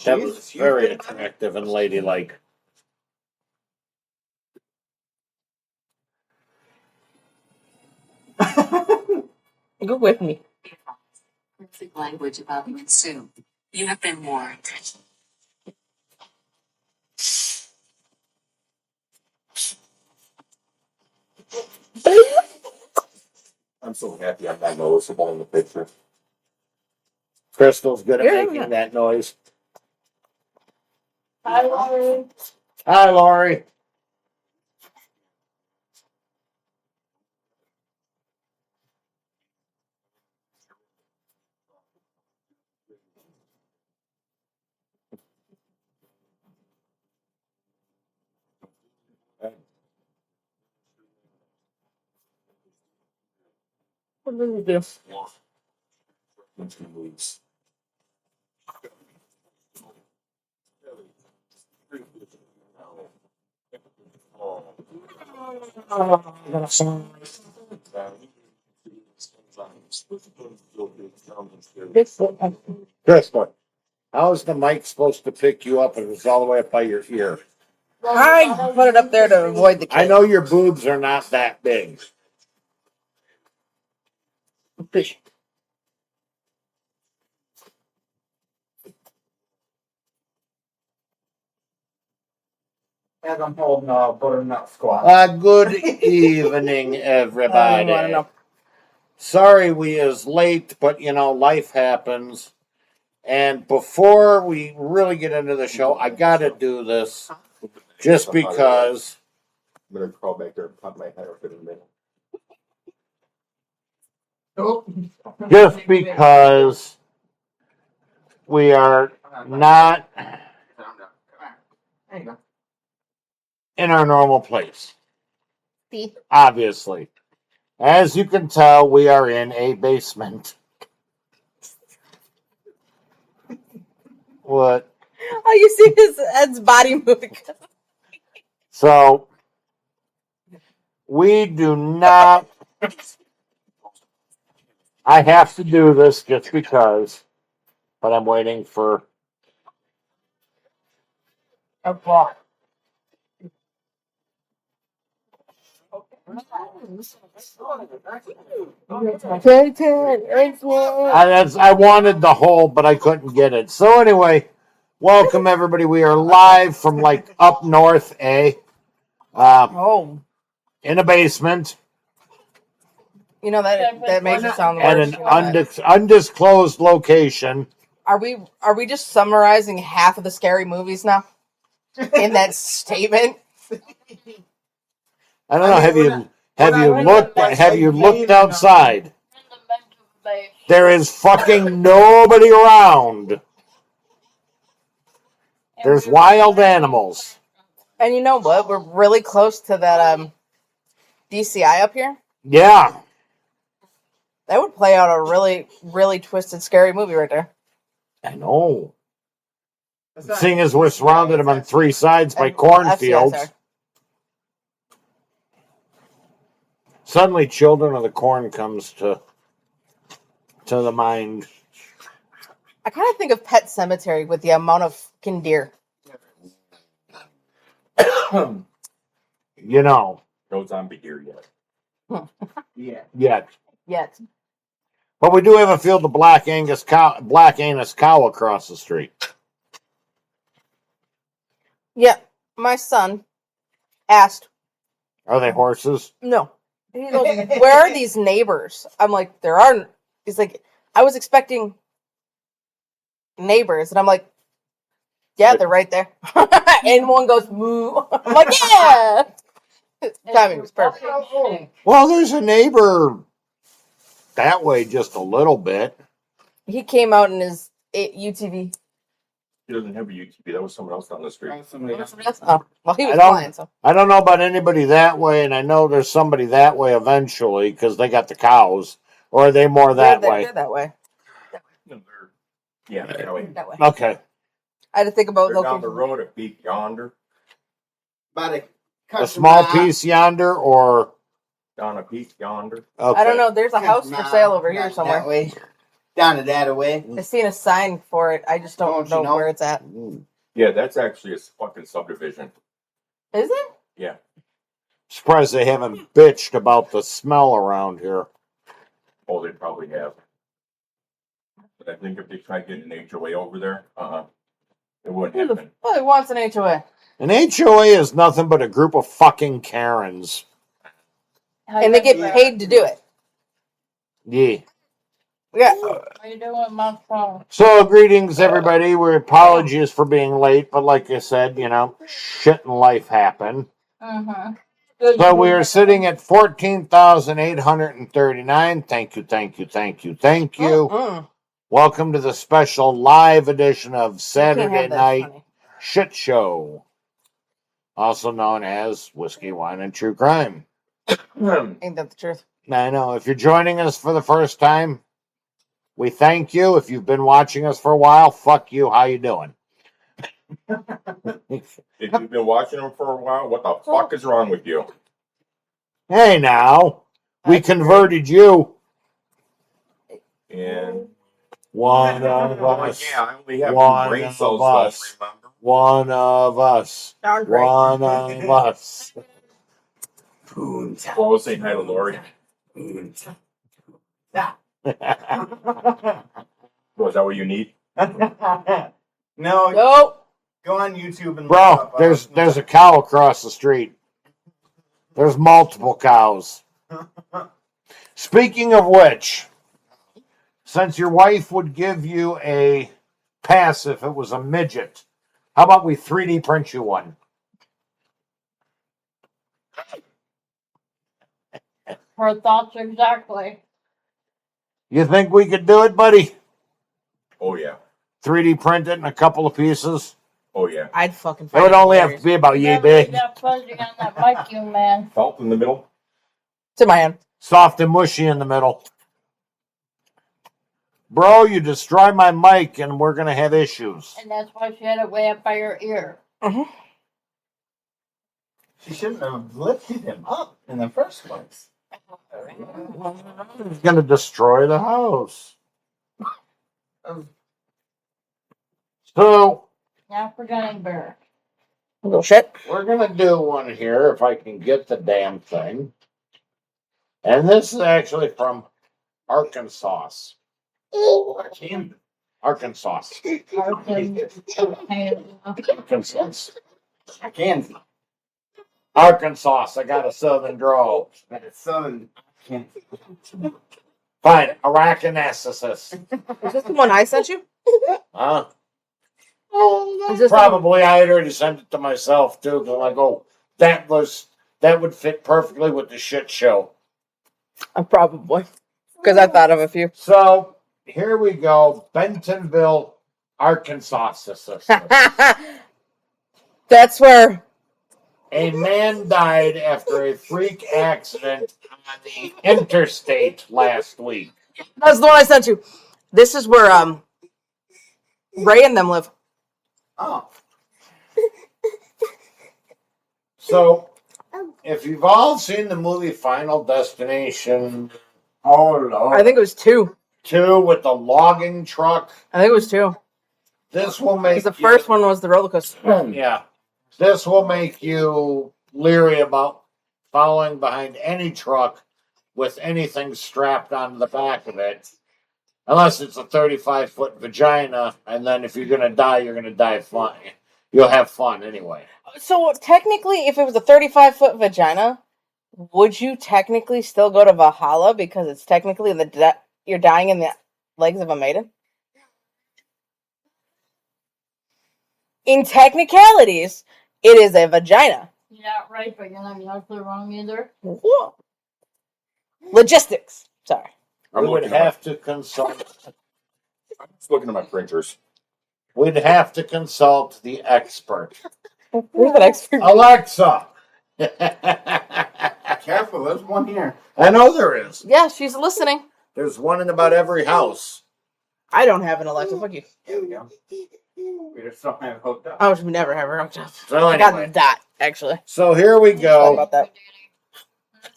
That was very attractive and ladylike. Go with me. Perfect language about you and Sue. You have been warned. I'm so happy I'm not noticeable in the picture. Crystal's good at Yeah. making that noise. Hi, Laurie. Hi, Lori. What did you do? Crystal, how is the mic supposed to pick you up if it's all the way up by your ear? I put it up there to avoid the kid. I know your boobs are not that big. As I'm holding butternut squash. Good evening, everybody. I don't know. Sorry we is late, but you know, life happens. And before we really get into the show, I gotta do this just because. I'm gonna crawl back there and pop my head up in a minute. Just because we are not There you go. in our normal place. See? Obviously. As you can tell, we are in a basement. What? Oh, you see his Ed's body moving. So, we do not. I have to do this just because, but I'm waiting for. A block. I wanted the hole, but I couldn't get it. So anyway, welcome everybody. We are live from like up north, Oh, in a basement you know that makes it sound at worse. an You know that. undisclosed location. Are we just summarizing half of the scary movies now in that statement? I don't know. Have you looked outside? There is fucking nobody around. There's wild animals. And you know what? We're really close to that DCI up here. Yeah. That would play out a really, really twisted, scary movie right there. I know. Seeing as we're surrounded on three sides by And cornfields. FCSR. Suddenly Children of the Corn comes to the mind. I kind of think of Pet Cemetery with the amount of fucking deer. You know. No zombie here yet. Yeah. Yet. Yet. But we do have a field of black Angus cow across the street. Yeah. My son asked, Are they horses? no. He goes, where are these neighbors? I'm like, there aren't. He's like, I was expecting neighbors. And I'm like, yeah, they're right there. And one goes, moo. I'm like, yeah. Timing was perfect. Well, there's a neighbor that way just a little bit. He came out in his UTV. He doesn't have a UTV. That was someone else down the street. Oh, well, he was I don't- flying, so. I don't know about anybody that way, and I know there's somebody that way eventually because they got the cows. Or are they more that way? They're that way. No, yeah, that way. That way. Okay. I had to think about They're down the location. road at Beak Yonder. A small piece yonder or Down at Beak Yonder. okay. I don't know. There's a house for sale over here somewhere. That way. Down to that away. I seen a sign for it. I just don't Don't you know know? where it's at. Yeah, that's actually a fucking subdivision. Is it? Yeah. Surprised they haven't bitched about the smell around here. Oh, they probably have. But I think if they tried getting an HOA over there, it wouldn't Who the happen. fuck wants an HOA? An HOA is nothing but a group of fucking Karens. And they get paid to do it. Yeah. Yeah. What are you doing with my phone? So, greetings, everybody. We apologies for being late, but like I said, you know, shit in life happen. Mm-hmm. So we are sitting at 14,839. Thank you, thank you, thank you, thank you. Mm-mm. Welcome to the special live edition of You can't Saturday have that, Night honey. Shit Show, also known as Whiskey, Wine, and True Crime. Ain't that the truth? I know. If you're joining us for the first time, we thank you. If you've been watching us for a while, fuck you. How you doing? If you've been watching them for a while, what the fuck is wrong with you? Hey, now we converted you. And One of us. yeah, I only have One 2 brain of cells us. left. Remember? One of us. Darn great. One of us. Well, we'll say hi to Lori. Was that what you need? No, Nope. go on YouTube and look Bro, up, there's a cow across the street. There's multiple cows. Speaking of which, since your wife would give you a pass if it was a midget, how about we 3D print you one? Her thoughts exactly. You think we could do it, buddy? Oh yeah. 3D print it in a couple of pieces? Oh yeah. I'd fucking It find would only have hilarious. to be about yay Never big. got fuzzy on that vacuum, man. Felt in the middle. It's in my hand. Soft and mushy in the middle. Bro, you destroy my mic and we're going to have issues. And that's why she had it way up by her ear. She shouldn't have lifted him up in the first place. It's going to destroy the house. So, Now for Gunning Bear. Little shit. we're going to do one here if I can get the damn thing. And this is actually from Arkansas. Arkansas. Arkansas. Kansas. Arkansas. I got a southern drawl. Southern. Fine. Arakansas. Is this the one I sent you? Huh? Is this Probably I had already sent it to myself too. Because I'm like, oh, that would fit perfectly with the shit show. Probably. Because I thought of a few. So here we go. Bentonville, Arkansas. That's where. A man died after a freak accident on the interstate last week. That's the one I sent you. This is where Ray and them live. Oh. So, if you've all seen the movie Final Destination, Oh, Lord. I think it was 2. 2 with the logging truck, I think it was 2. this will make Because the first one was the roller coaster. yeah, this will make you leery about following behind any truck with anything strapped onto the back of it. Unless it's a 35-foot vagina, and then if you're gonna die fun. You'll have fun anyway. So technically, if it was a 35-foot vagina, would you technically still go to Valhalla because it's technically you're dying in the legs of a maiden? In technicalities, it is a vagina. You're not right, but you're not exactly wrong either. Logistics. Sorry. We would have to consult. I'm just looking at my printers. We'd have to consult the expert. Who's that expert? Alexa. Careful, there's one here. I know there is. Yeah, she's listening. There's one in about every house. I don't have an Alexa. Fuck you. There we go. We just don't have it hooked up. I would never have her hooked up. So I got anyway, that actually. so here we Sorry go. about that.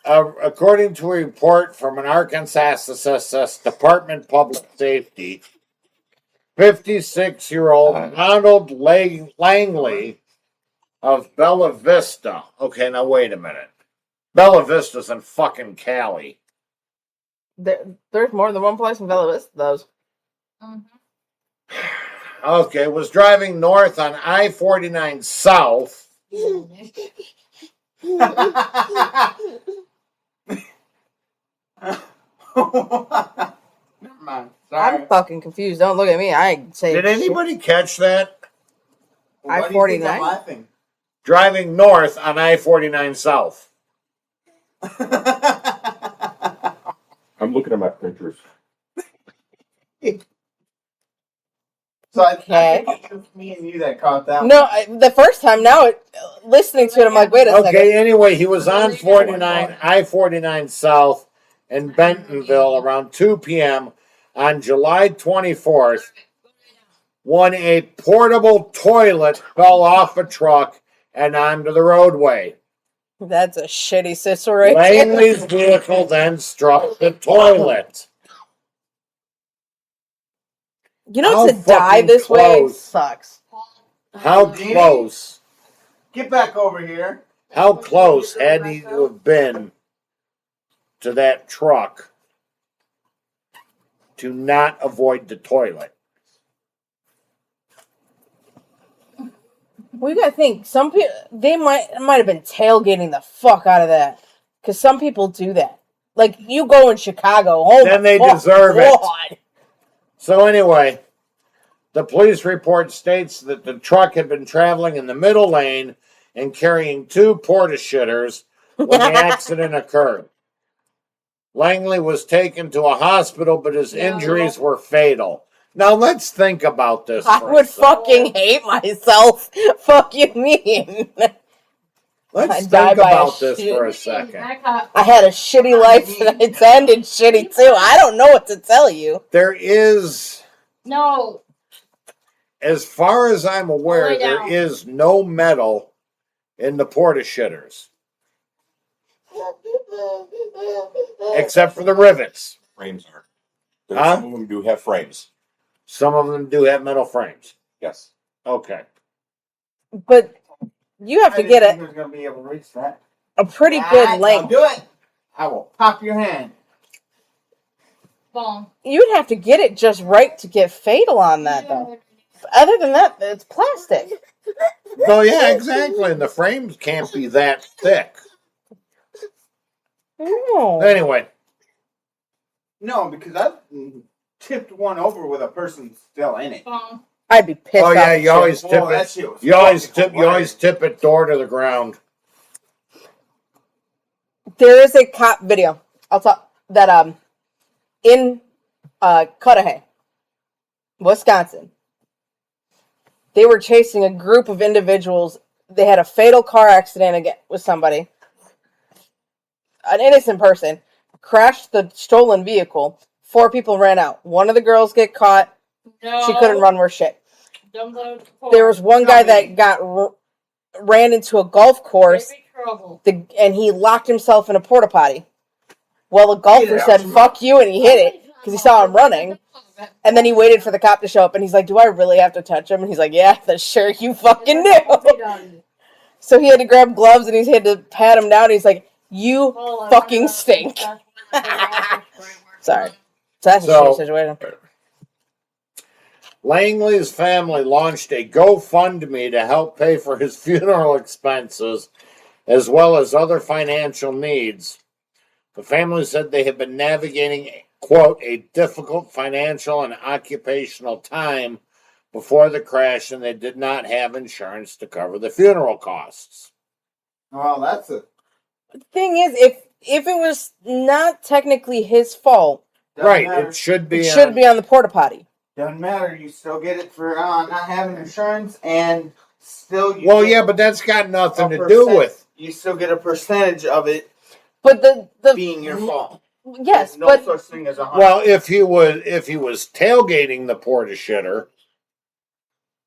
According to a report from an Arkansas Department of Public Safety, 56-year-old Donald Langley of Bella Vista. Okay, now wait a minute. Bella Vista's in fucking Cali. There's more than one place in Bella Vista, those. Mhm. Okay, was driving north on I-49 South. Never mind. Sorry. I'm fucking confused. Don't look at me. I ain't saying Did anybody catch that? Why do you think I'm I-49? laughing? Driving north on I-49 South. I'm looking at my pictures. So I Okay. think it's just me and you that caught that. No, the first time. Now, listening to it, I'm like, wait a second. Okay, anyway, he was on I-49 South in Bentonville around 2 p.m. on July 24th when a portable toilet fell off a truck and onto the roadway. That's a shitty situation. Langley's vehicle then struck the toilet. You know, How to die fucking this way close. sucks. How close? Get back over here. How close had he to have been to that truck to not avoid the toilet? Well, you gotta think. Some people, they might have been tailgating the fuck out of that. Because some people do that. Like, you go in Chicago, oh Then they my deserve it. God. So anyway, the police report states that the truck had been traveling in the middle lane and carrying two porta-shitters when the accident occurred. Langley was taken to a hospital, but his injuries were fatal. Now let's think about this. I for a would second. fucking hate myself. Fuck you mean? Let's I'd die think by a about this shit. for a second. I had a shitty life and it's ended shitty too. I don't know what to tell you. There is, No. as far as I'm aware, Lay there down. is no metal in the porta-shitters. Except for the rivets. Frames are. Huh? Some of them do have frames. Some of them do have metal frames. Yes. Okay. But you have to get I was gonna be able to reach that. a pretty Alright, good I'll length. do it. I will pop your hand. Boom. You'd have to get it just right to get fatal on that, though. Other than that, it's plastic. Oh yeah, exactly. And the frames can't be that thick. No. Anyway, No, because I tipped one over with a person still in it. Boom. I'd be pissed oh off. yeah, you always tip Oh, that it. shit was You always fucking tip it door to the ground. There is a cop video. I'll talk that in Cudahy, Wisconsin. They were chasing a group of individuals. They had a fatal car accident again with somebody. An innocent person crashed the stolen vehicle. 4 people ran out. One of the girls get caught. No. She couldn't run worth shit. Don't go to court. There was one guy that got ran into a golf course. Baby trouble. And he locked himself in a porta potty. Well, the golfer Get said, out. fuck you, and he hit it because he saw him running. And then he waited for the cop to show up, and he's like, do I really have to touch him? And he's like, yeah, that's sure you fucking do. So he had to grab gloves, and he had to pat him down, and he's like, you fucking stink. Sorry. So that's a So- shitty situation. Langley's family launched a GoFundMe to help pay for his funeral expenses as well as other financial needs. The family said they have been navigating, quote, a difficult financial and occupational time before the crash, and they did not have insurance to cover the funeral costs. Well, that's a The thing is, if it was not technically his fault, Right, matter. it should be. it should be on the porta potty. Doesn't matter. You still get it for not having insurance, and still. You Well, get yeah, but that's got nothing a to do percent- with. You still get a percentage of it But the being your fault. yes, There's no but such thing as a 100%. Well, if he was tailgating the porta shitter,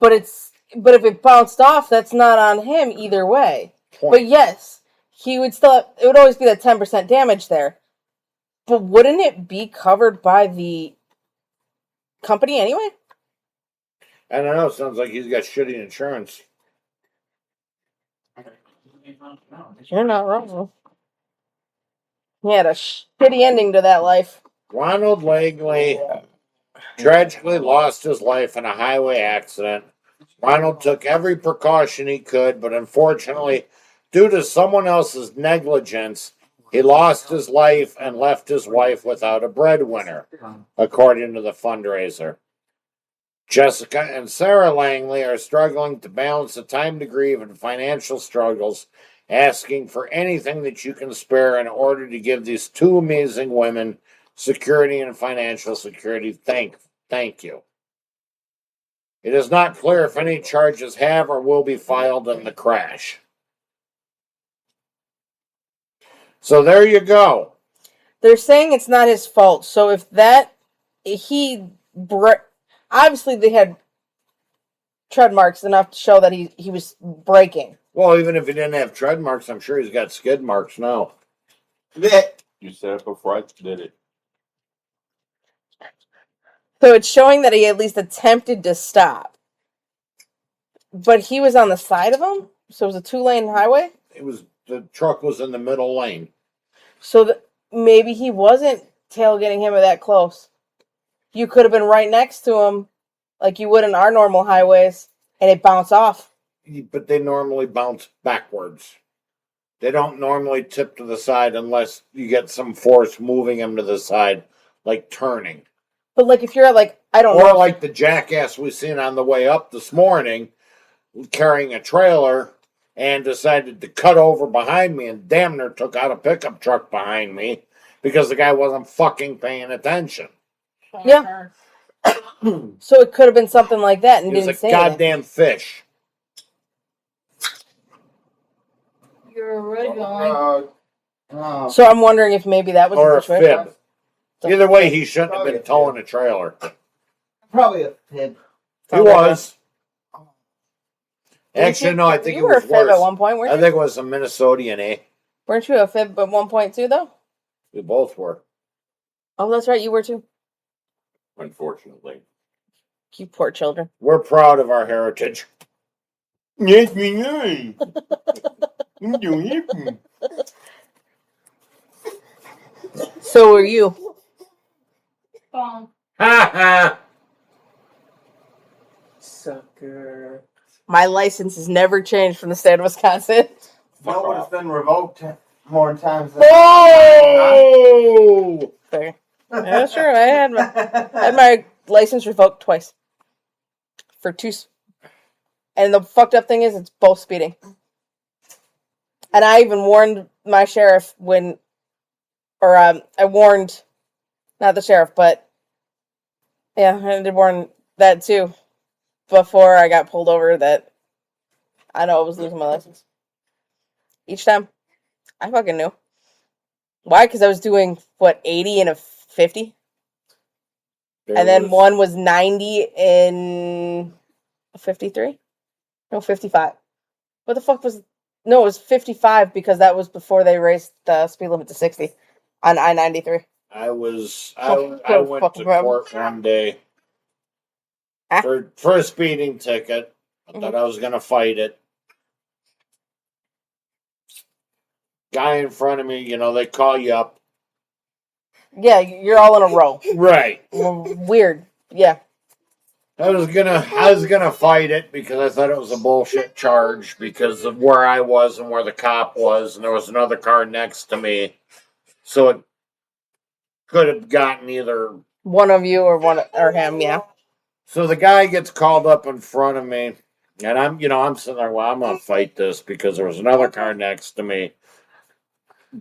but if it bounced off, that's not on him either way. But point. yes, he would still, it would always be that 10% damage there. But wouldn't it be covered by the company anyway? I don't know. Sounds like he's got shitty insurance. You're not wrong. He had a shitty ending to that life. Ronald Langley tragically lost his life in a highway accident. Ronald took every precaution he could, but unfortunately, due to someone else's negligence, he lost his life and left his wife without a breadwinner, according to the fundraiser. Jessica and Sarah Langley are struggling to balance the time to grieve and financial struggles, asking for anything that you can spare in order to give these two amazing women security and financial security. Thank you. It is not clear if any charges have or will be filed in the crash. So there you go. They're saying it's not his fault. So if that, obviously they had tread marks enough to show that he was braking. Well, even if he didn't have tread marks, I'm sure he's got skid marks now. You said it before I did it. So it's showing that he at least attempted to stop. But he was on the side of him? So it was a 2-lane highway? The truck was in the middle lane. So maybe he wasn't tailgating him that close. You could have been right next to him, like you would in our normal highways, and it bounced off. But they normally bounce backwards. They don't normally tip to the side unless you get some force moving them to the side, like turning. But like if you're like, I don't know. Or like the jackass we seen on the way up this morning, carrying a trailer, and decided to cut over behind me and damn near took out a pickup truck behind me because the guy wasn't fucking paying attention. Yeah. So it could have been something like that and He was didn't a say goddamn fish. You're really going. it. So I'm wondering if maybe that was Or the a situation. fib. Either way, he shouldn't have been towing a trailer. Probably a fib. He was. Actually, no, I think you it were was a fib worse. at one point, weren't I you? think it was a Minnesotian, eh? Weren't you a fib at one point too, though? We both were. Oh, that's right, you were too. Unfortunately. You poor children. We're proud of our heritage. Yes, we are. I'm doing it. So were you. Phone. Ha ha! Sucker. My license has never changed from the state of Wisconsin. No, but it's been revoked more times than. Oh! Fair. Yeah, sure. I had my license revoked twice. For 2. And the fucked up thing is, it's both speeding. And I even warned my sheriff I warned, not the sheriff, but yeah, I did warn that too. Before I got pulled over that I know I was losing my license. Each time. I fucking knew. Why? Because I was doing, 80 and a 50? And then one was 90 in a 53? No, 55. What the fuck was... No, it was 55 because that was before they raised the speed limit to 60 on I-93. I went to court one day for a speeding ticket. I thought I was going to fight it. Guy in front of me, they call you up. Yeah, you're all in a row. Right. Weird. Yeah. I was gonna fight it because I thought it was a bullshit charge because of where I was and where the cop was, and there was another car next to me, so it could have gotten either one of you or him. Yeah. So the guy gets called up in front of me, and I'm sitting there. Well, I'm gonna fight this because there was another car next to me.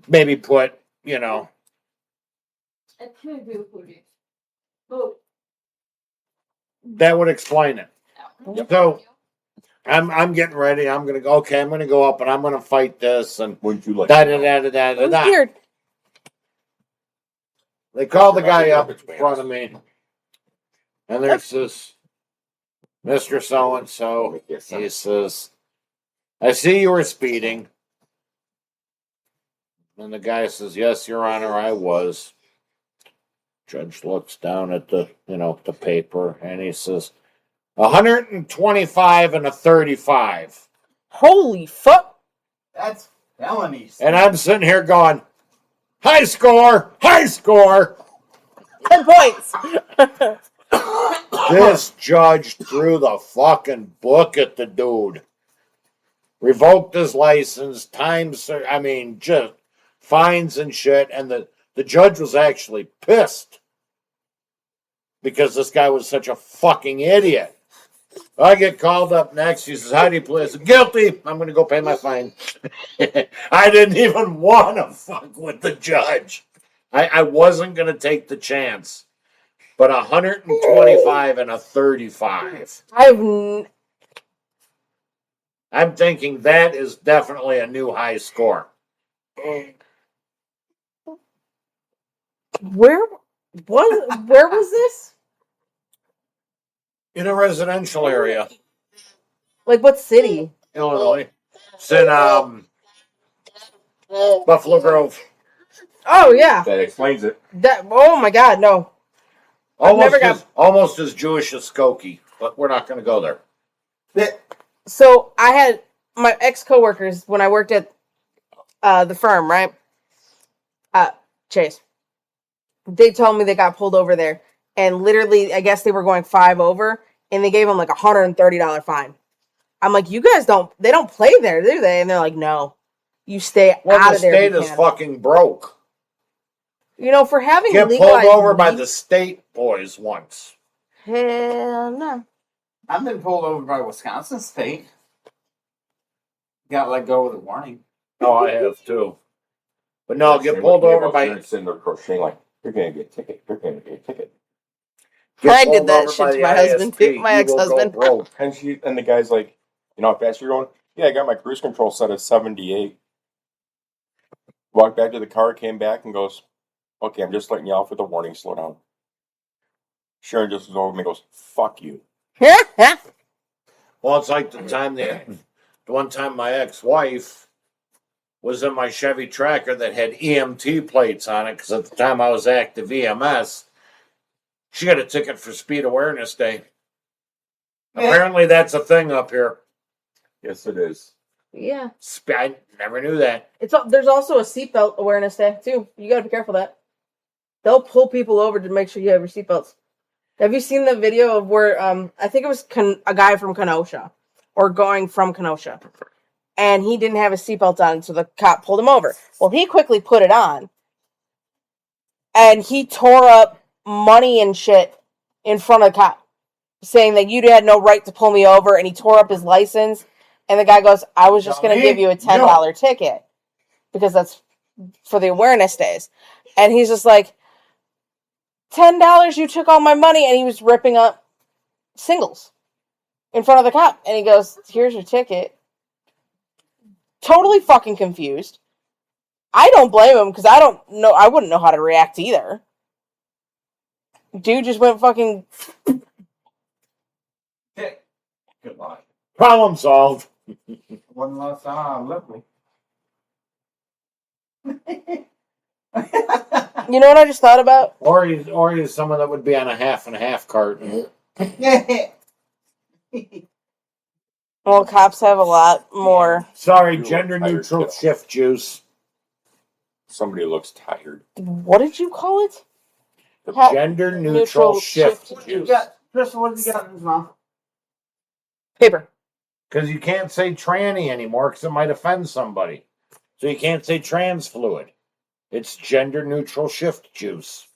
Maybe put. That would explain it. So I'm getting ready. I'm gonna go. Okay, I'm gonna go up and I'm gonna fight this and Wouldn't you like? da da da da da da. Weird. They call the guy up in front of me, and there's this Mr. So and So. He says, "I see you were speeding. And the guy says, "Yes, Your Honor, I was." Judge looks down at the paper and he says, 125 and a 35. Holy fuck! That's felonies. And I'm sitting here going, high score, high score. 10 points. This judge threw the fucking book at the dude. Revoked his license, just fines and shit. And the judge was actually pissed because this guy was such a fucking idiot. I get called up next. He says, "How do you plead?" I said, "Guilty. I'm going to go pay my fine." I didn't even want to fuck with the judge. I wasn't going to take the chance. But 125 and a 35. I'm thinking that is definitely a new high score. Where was this? In a residential area, Like what city? Illinois. It's in Buffalo Grove. Oh yeah. That explains it. Oh my god, no. Almost as Jewish as Skokie, but we're not going to go there. So I had my ex-coworkers when I worked at the firm, right? Chase. They told me they got pulled over there, and literally, I guess they were going 5 over, and they gave them like a $130 fine. I'm like, you guys they don't play there, do they? And they're like, no, you stay out of there. The state is fucking broke. For having Get pulled over by the state boys once. Hell no. I've been pulled over by Wisconsin State. Got let go with a warning. Oh, I have too. But no, get pulled over by. Sitting there crocheting like, "You're gonna get a ticket. You're gonna get a ticket." I did that shit to my husband too. My ex-husband. And the guy's like, "You know how fast you're going?" "Yeah, I got my cruise control set at 78. Walked back to the car, came back, and goes, "Okay, I'm just letting you off with a warning. Slow down." Sharon just was over me and goes, "Fuck you." Well, it's like the one time my ex-wife was in my Chevy Tracker that had EMT plates on it, because at the time I was active EMS. She got a ticket for Speed Awareness Day. Apparently that's a thing up here. Yes, it is. Yeah. I never knew that. There's also a seatbelt awareness day too. You gotta be careful of that. They'll pull people over to make sure you have your seatbelts. Have you seen the video of where I think it was a guy from Kenosha or going from Kenosha, and he didn't have his seatbelt on, so the cop pulled him over. Well, he quickly put it on, and he tore up money and shit in front of the cop, saying that you had no right to pull me over, and he tore up his license. And the guy goes, "I was just going to give you a $10 ticket because that's for the awareness days." And he's just like, $10, you took all my money. And he was ripping up singles in front of the cop. And he goes, "Here's your ticket." Totally fucking confused. I don't blame him because I wouldn't know how to react either. Dude just went fucking... Goodbye. Problem solved. One last lovely. You know what I just thought about? Or he's someone that would be on a half and half carton. Well, cops have a lot more. Sorry, gender neutral shift juice. Somebody looks tired. What did you call it? Gender neutral shift juice. Chris, what has he got in his mouth? Paper. Because you can't say tranny anymore because it might offend somebody. So you can't say trans fluid. It's gender neutral shift juice.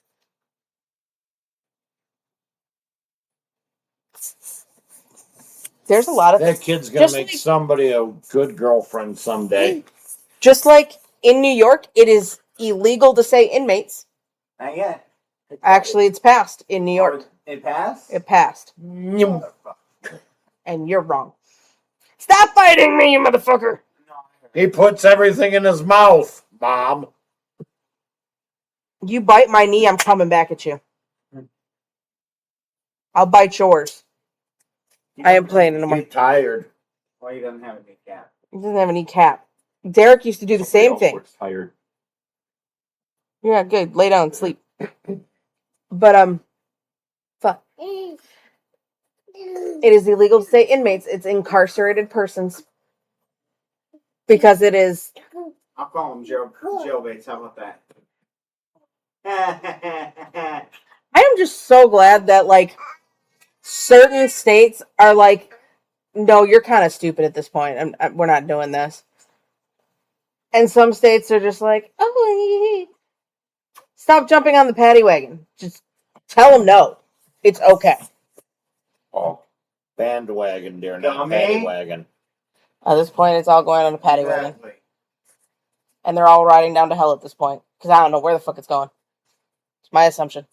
There's a lot of That kid's going to Just make like- somebody a good girlfriend someday. Just like in New York, it is illegal to say inmates. Not yet. Actually, it's passed in New York. It passed? It passed. And you're wrong. Stop fighting me, you motherfucker! He puts everything in his mouth, Mom. You bite my knee, I'm coming back at you. I'll bite yours. I am playing anymore. He's tired. Well, he doesn't have a big cap. He doesn't have any cap. Derek used to do the same thing. Looks tired. Yeah, good. Lay down and sleep. But fuck. It is illegal to say inmates. It's incarcerated persons because it is. I'll call them jailbaits. How about that? I am just so glad that like certain states are like, no, you're kind of stupid at this point. We're not doing this. And some states are just like, oh, stop jumping on the paddy wagon. Just tell them no. It's okay. Oh, Bandwagon, dear, not Dummy. paddy wagon. At this point, it's all going on a paddy wagon. Exactly. And they're all riding down to hell at this point. Because I don't know where the fuck it's going. It's my assumption.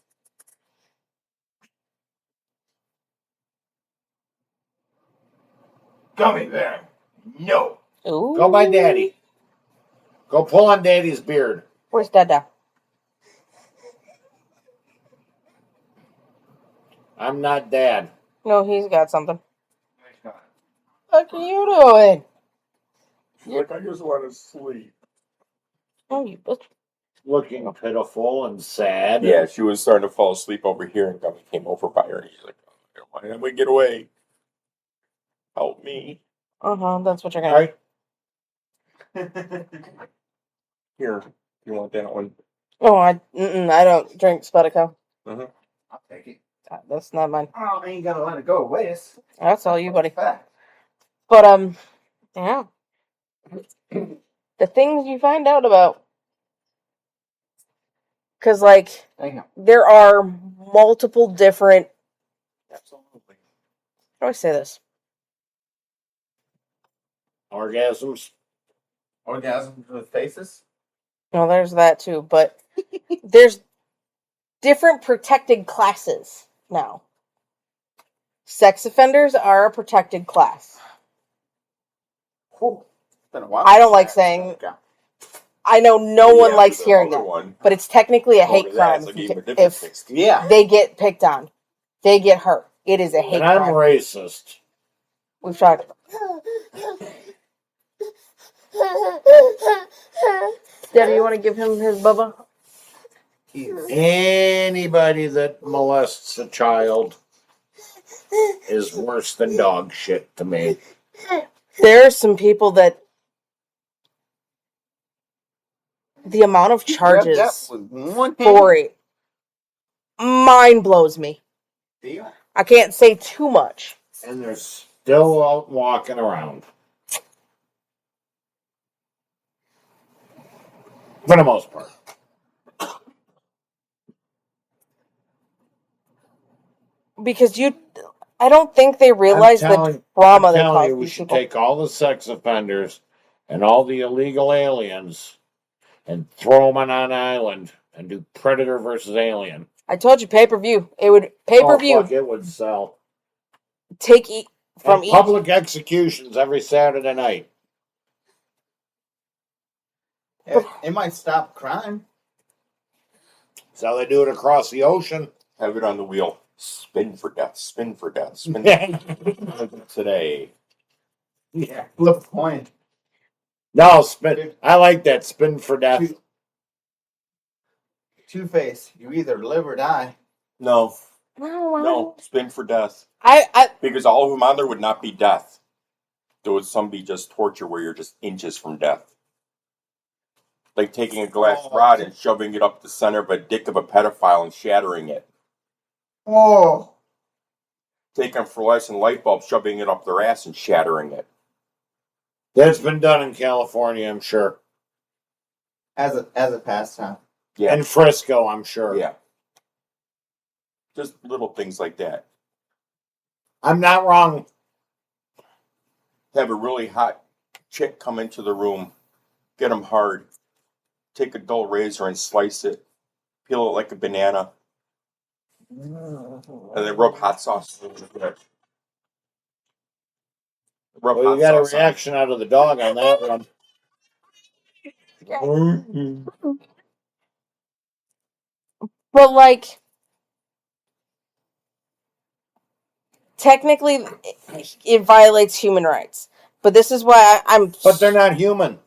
Gummy bear. No. Ooh. Go by daddy. Go pull on daddy's beard. Where's Dada? I'm not dad. No, he's got something. What are you doing? look, I just want to sleep. Oh, you bitch. Looking pitiful and sad. Yeah, she was starting to fall asleep over here, and Gummy came over by her, and he's like, oh, "Why didn't we get away? Help me!" That's what you're All gonna right. Here, you want that one? Oh, I don't drink Spedico. I'll take it. That's not mine. Oh, I ain't gonna let it go away. That's all you, buddy. Fact. But yeah. The things you find out about. Because, like, Damn. there are multiple different. Absolutely. How do I say this? Orgasms. Orgasms with faces? Well, there's that too, but there's different protected classes now. Sex offenders are a protected class. Whew. It's been a while. I don't like saying. I know no one likes hearing that, One. but it's technically a Go hate to that, crime it's like if, even different things. Yeah. they get picked on. They get hurt. It is a hate And I'm crime. racist. We've talked. Debbie, you want to give him his bubba? Anybody that molests a child is worse than dog shit to me. There are some people that the amount of charges for it mind blows me. I can't say too much. And they're still out walking around. For the most part. Because I don't think they realize the trauma I'm that telling causes you, we these should people. take all the sex offenders and all the illegal aliens and throw them on an island and do Predator versus Alien. I told you pay-per-view. It would pay-per-view Oh, fuck, it would sell. take from And each. public executions every Saturday night. It might stop crime. That's how they do it across the ocean. Have it on the wheel. Spin for death. Spin for death. Spin for death. Today. Yeah. Flip a coin. No, spin. I like that. Spin for death. Two-Face. You either live or die. No. No, No. Spin for death. I Because all of them on there would not be death. There would some be just torture where you're just inches from death. Like taking a glass rod and shoving it up the center of a dick of a pedophile and shattering it. Oh. Taking a fluorescent light bulb, shoving it up their ass and shattering it. That's been done in California, I'm sure. As a pastime. Yeah. And Frisco, I'm sure. Yeah. Just little things like that. I'm not wrong. Have a really hot chick come into the room, get them hard, take a dull razor and slice it, peel it like a banana, and then rub hot sauce over it. Rub Well, hot you got a sauce on it. reaction out of the dog on that one. but like technically it violates human rights. But this is why I'm. But they're not human.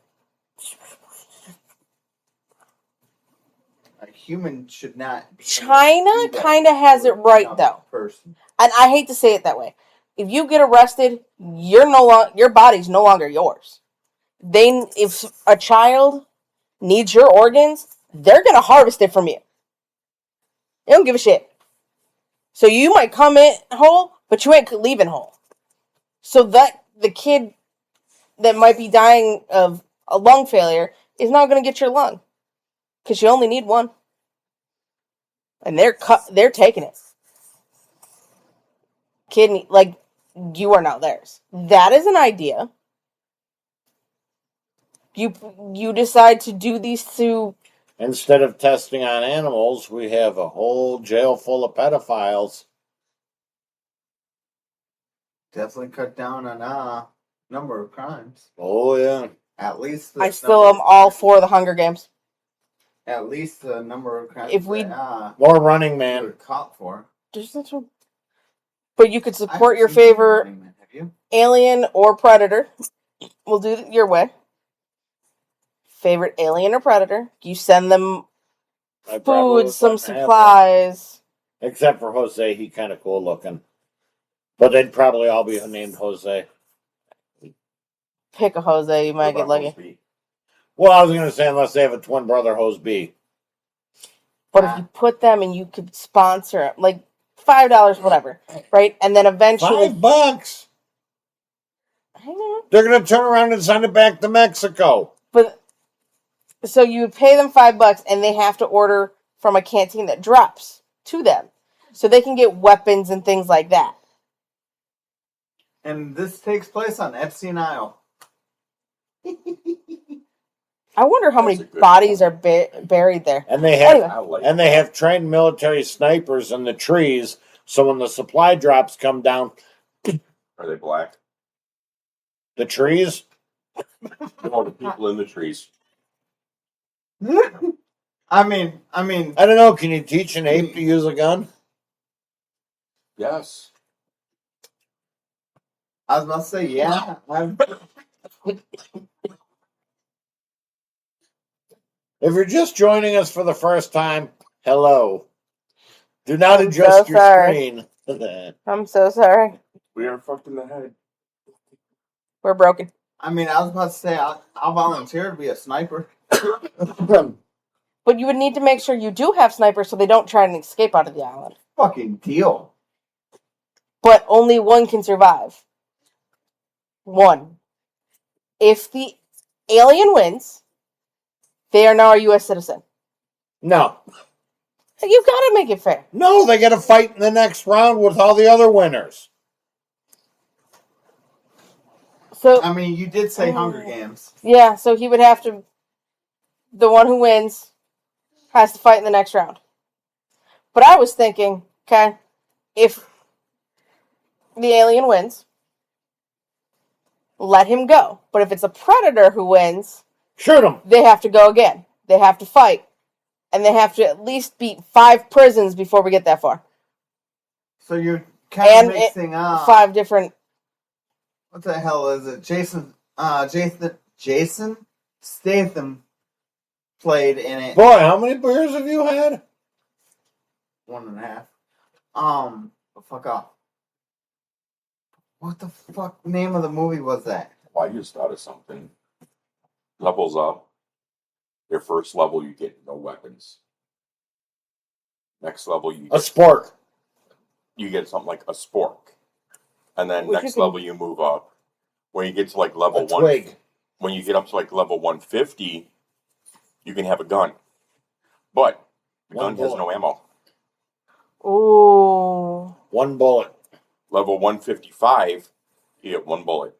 human should not. be able to China do that kind of has to it right another though, Person. and I hate to say it that way. If you get arrested, your body's no longer yours. If a child needs your organs, they're gonna harvest it from you. They don't give a shit. So you might come in whole, but you ain't leaving whole. So that the kid that might be dying of a lung failure is not gonna get your lung because you only need one, and they're taking it. Kidney, like, you are now theirs. That is an idea. You decide to do these to. Instead of testing on animals, we have a whole jail full of pedophiles. Definitely cut down on number of crimes. Oh yeah. At least I still am all for the Hunger Games. At least the number of crimes If we- More Running were Man. caught for. But you could support I your haven't seen favorite Running Man, have you? alien or predator. We'll do it your way. Favorite alien or predator. You send them I probably food, would some like to have supplies. one. Except for Jose, he kind of cool looking. But they'd probably all be named Jose. Pick a Jose, you might get lucky. Well, I was gonna say unless they have a twin brother, Jose B. But if you put them and you could sponsor, like $5, whatever, right? And then eventually, $5. hang on. They're gonna turn around and send it back to Mexico. But so you would pay them $5, and they have to order from a canteen that drops to them, so they can get weapons and things like that. And this takes place on Epstein Isle. I wonder how That's many a good bodies are buried there. And they have Anyway. I like and they have trained military snipers in the trees, so when the supply drops come down, Are they black? the trees. No, the people in the trees. I mean, I don't know. Can you teach an ape to use a gun? Yes. I was about to say, yeah. If you're just joining us for the first time, hello. Do not I'm adjust so your sorry. screen. I'm so sorry. We are fucked in the head. We're broken. I mean, I was about to say, I'll volunteer to be a sniper. But you would need to make sure you do have snipers so they don't try and escape out of the island. Fucking deal. But only one can survive. One. If the alien wins, they are now a U.S. citizen. No. You've got to make it fair. No, they got to fight in the next round with all the other winners. So I mean, you did say Hunger Games. yeah, so he would have to. The one who wins has to fight in the next round. But I was thinking, okay, if the alien wins, let him go. But if it's a predator who wins, Shoot them. they have to go again. They have to fight. And they have to at least beat 5 prisons before we get that far. So you're kind And of mixing up. 5 different. What the hell is it? Jason Statham played in it. Boy, how many beers have you had? 1.5. Fuck off. What the fuck name of the movie was that? Well, I just thought of something. Levels up. Your first level, you get no weapons. Next level, A spork. you get something like a spork. And then Which next you can- level, you move up. When you get to like level A 1, twig. when you get up to like level 150, you can have a gun. But the One gun has bullet. no ammo. Ooh. One bullet. Level 155, you get 1 bullet.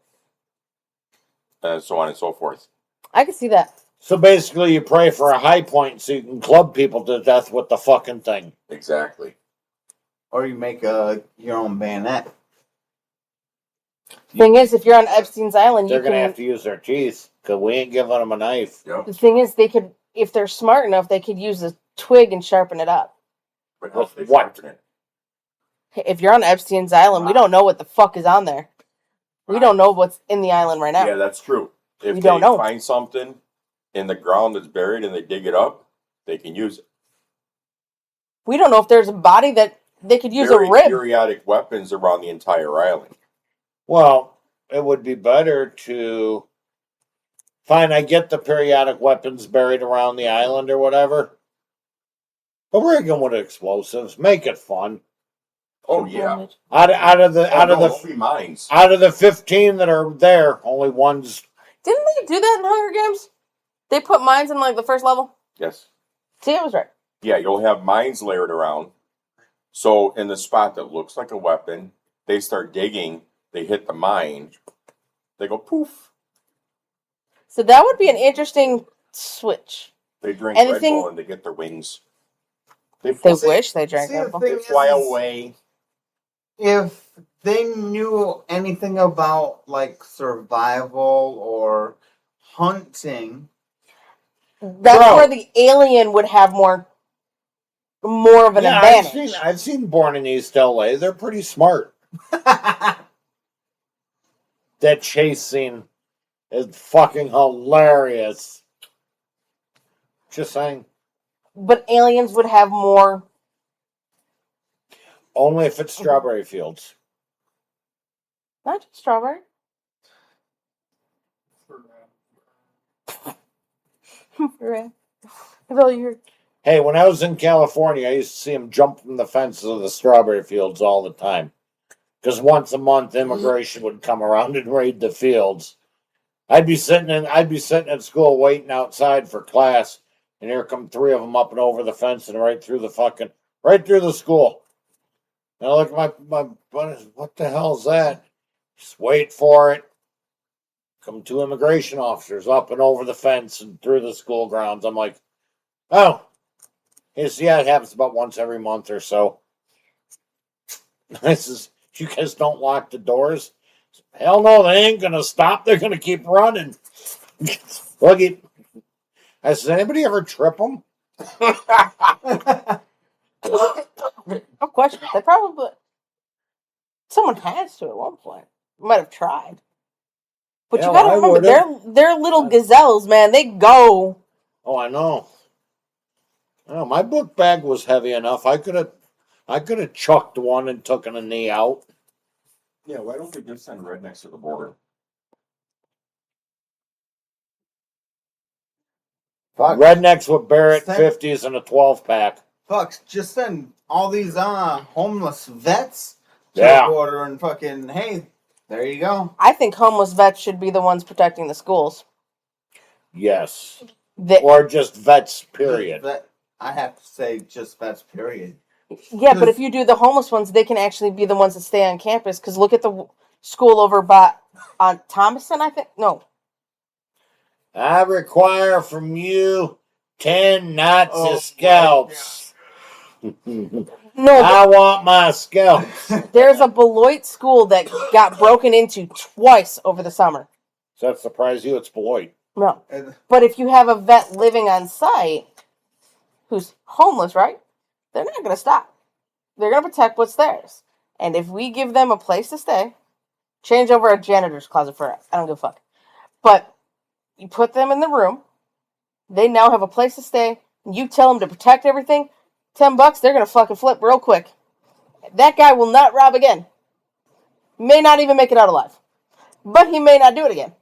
And so on and so forth. I can see that. So basically, you pray for a high point so you can club people to death with the fucking thing. Exactly. Or you make your own bayonet. Thing is, if you're on Epstein's Island, They're you going to can. have to use their teeth because we ain't giving them a knife. Yep. The thing is, they could, if they're smart enough, they could use a twig and sharpen it up. But how do they What? sharpen it? If you're on Epstein's Island, we don't know what the fuck is on there. We don't know what's in the island right now. Yeah, that's true. If We they don't know. find something in the ground that's buried and they dig it up, they can use it. We don't know if there's a body that they could use a Very rib. periodic weapons around the entire island. Well, it would be better to. Fine, I get the periodic weapons buried around the island or whatever. But we're going with explosives. Make it fun. Oh yeah. Out of the They'll be mines. out of the 15 that are there, only one's. Didn't they do that in Hunger Games? They put mines in like the first level. Yes. See, I was right. Yeah, you'll have mines layered around. So in the spot that looks like a weapon, they start digging. They hit the mine. They go poof. So that would be an interesting switch. They drink And the Red thing- Bull and they get their wings. They They fly, wish they drank See, Red the Bull. thing they fly is- away. If they knew anything about like survival or hunting, That's Bro. where the alien would have more of an Yeah, advantage. I've seen Born in East LA. They're pretty smart. That chase scene is fucking hilarious. Just saying. But aliens would have more. Only if it's strawberry fields. Not just strawberry. Right. That's all you heard. Hey, when I was in California, I used to see them jump from the fences of the strawberry fields all the time. Because once a month, immigration would come around and raid the fields. I'd be sitting at school waiting outside for class, and here come three of them up and over the fence and right through the school. And I look at my buddies, what the hell's that? Just wait for it. Come two immigration officers up and over the fence and through the school grounds. I'm like, oh, yeah, it happens about once every month or so. This is, you guys don't lock the doors? Hell no, they ain't gonna stop. They're gonna keep running. Look at. I said, anybody ever trip them? No question. They probably. Someone has to at one point. Might have tried. But Hell, you gotta I remember, would've. they're little gazelles, man. They go. Oh, I know. Oh, my book bag was heavy enough. I could have chucked one and taken a knee out. Yeah, why don't they just send rednecks to the border? fuck, Rednecks with Barrett Send- 50s and a 12 pack. fuck, just send all these homeless vets to Yeah. the border and fucking hey, there you go. I think homeless vets should be the ones protecting the schools. Yes. That, Or just vets, period. Vet, I have to say just vets. Period. yeah, but if you do the homeless ones, they can actually be the ones that stay on campus. Because look at the school over by on Thomason, I think. No, I require from you 10 Nazi Oh, my scalps. no. I want my scalps. There's a Beloit school that got broken into twice over the summer. Does that surprise you? It's Beloit. No, And but if you have a vet living on site who's homeless, right? They're not going to stop. They're going to protect what's theirs. And if we give them a place to stay, change over a janitor's closet for it. I don't give a fuck. But you put them in the room. They now have a place to stay. You tell them to protect everything. $10, they're going to fucking flip real quick. That guy will not rob again. May not even make it out alive. But he may not do it again.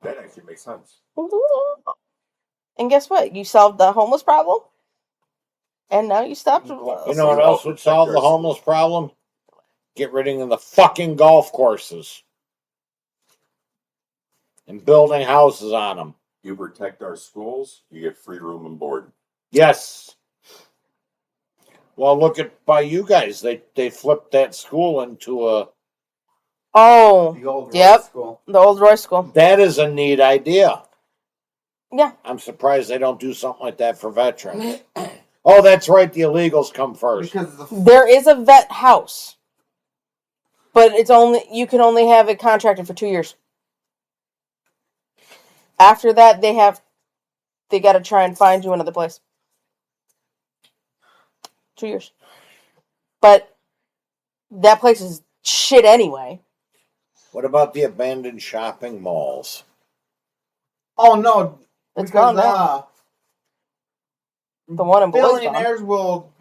That actually makes sense. And guess what? You solved the homeless problem. And now you stopped. You know what else would solve the homeless problem? Get rid of the fucking golf courses. And building houses on them. You protect our schools, you get free room and board. Yes. Well, look at by you guys. They flipped that school into a. Oh, the old Yep. school. the old Roy School. That is a neat idea. Yeah. I'm surprised they don't do something like that for veterans. Oh, that's right. The illegals come first. Because the There is a vet house. But you can only have it contracted for 2 years. After that, they got to try and find you another place. 2 years. But that place is shit anyway. What about the abandoned shopping malls? oh no, It's because, gone now. The one in Beloit's gone, billionaires will.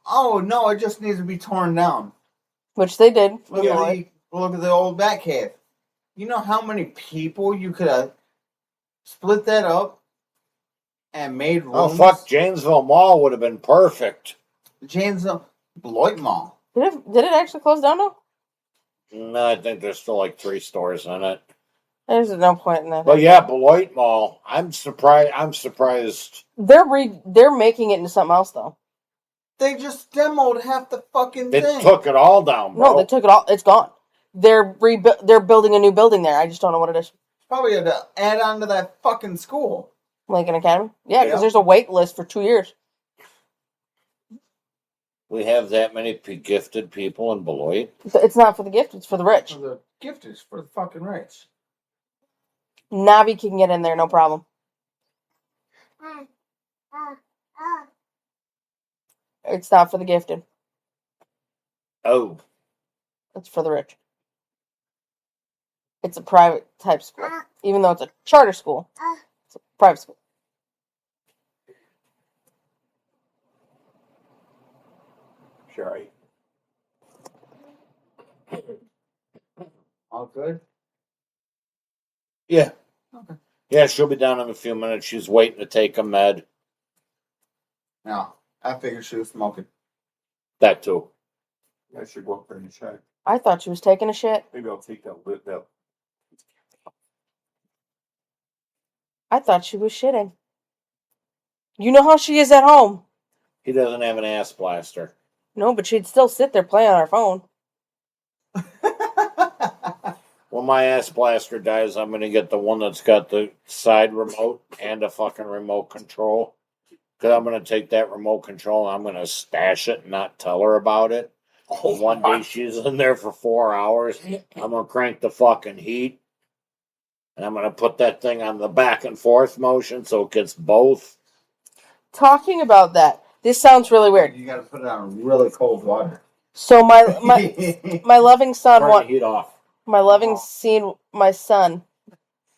Oh no! It just needs to be torn down. which they did. Look in at Beloit. the old Batcave. You know how many people you could have split that up and made rooms? Oh fuck, Janesville Mall would have been perfect. Janesville Beloit Mall. Did it actually close down now? No, I think there's still like 3 stores in it. There's no point in that. But yeah, Beloit Mall. I'm surprised. They're making it into something else though. They just demoed half the fucking They thing. took it all down, bro. No, they took it all. It's gone. They're building a new building there. I just don't know what it is. Probably had to add on to that fucking school. Lincoln Academy. Yeah, because Yeah. there's a wait list for 2 years. We have that many gifted people in Beloit. It's not for the gift. It's for the rich. For the gifters, for the fucking rich. Navi can get in there, no problem. It's not for the gifted. Oh, It's for the rich. It's a private type school. Even though it's a charter school, it's a private school. Sherry. All good? yeah. Okay. Yeah, she'll be down in a few minutes. She's waiting to take a med. No. I figured she was smoking. That too. I should go up there and check. I thought she was taking a shit. Maybe I'll take that lid that. I thought she was shitting. You know how she is at home. He doesn't have an ass blaster. No, but she'd still sit there playing on her phone. When my ass blaster dies, I'm gonna get the one that's got the side remote and a fucking remote control. Because I'm gonna take that remote control and I'm gonna stash it and not tell her about it. One day she's in there for 4 hours. I'm gonna crank the fucking heat. And I'm gonna put that thing on the back and forth motion so it gets both. Talking about that, this sounds really weird. You gotta put it on really cold water. So my loving son Turn the heat off. my son,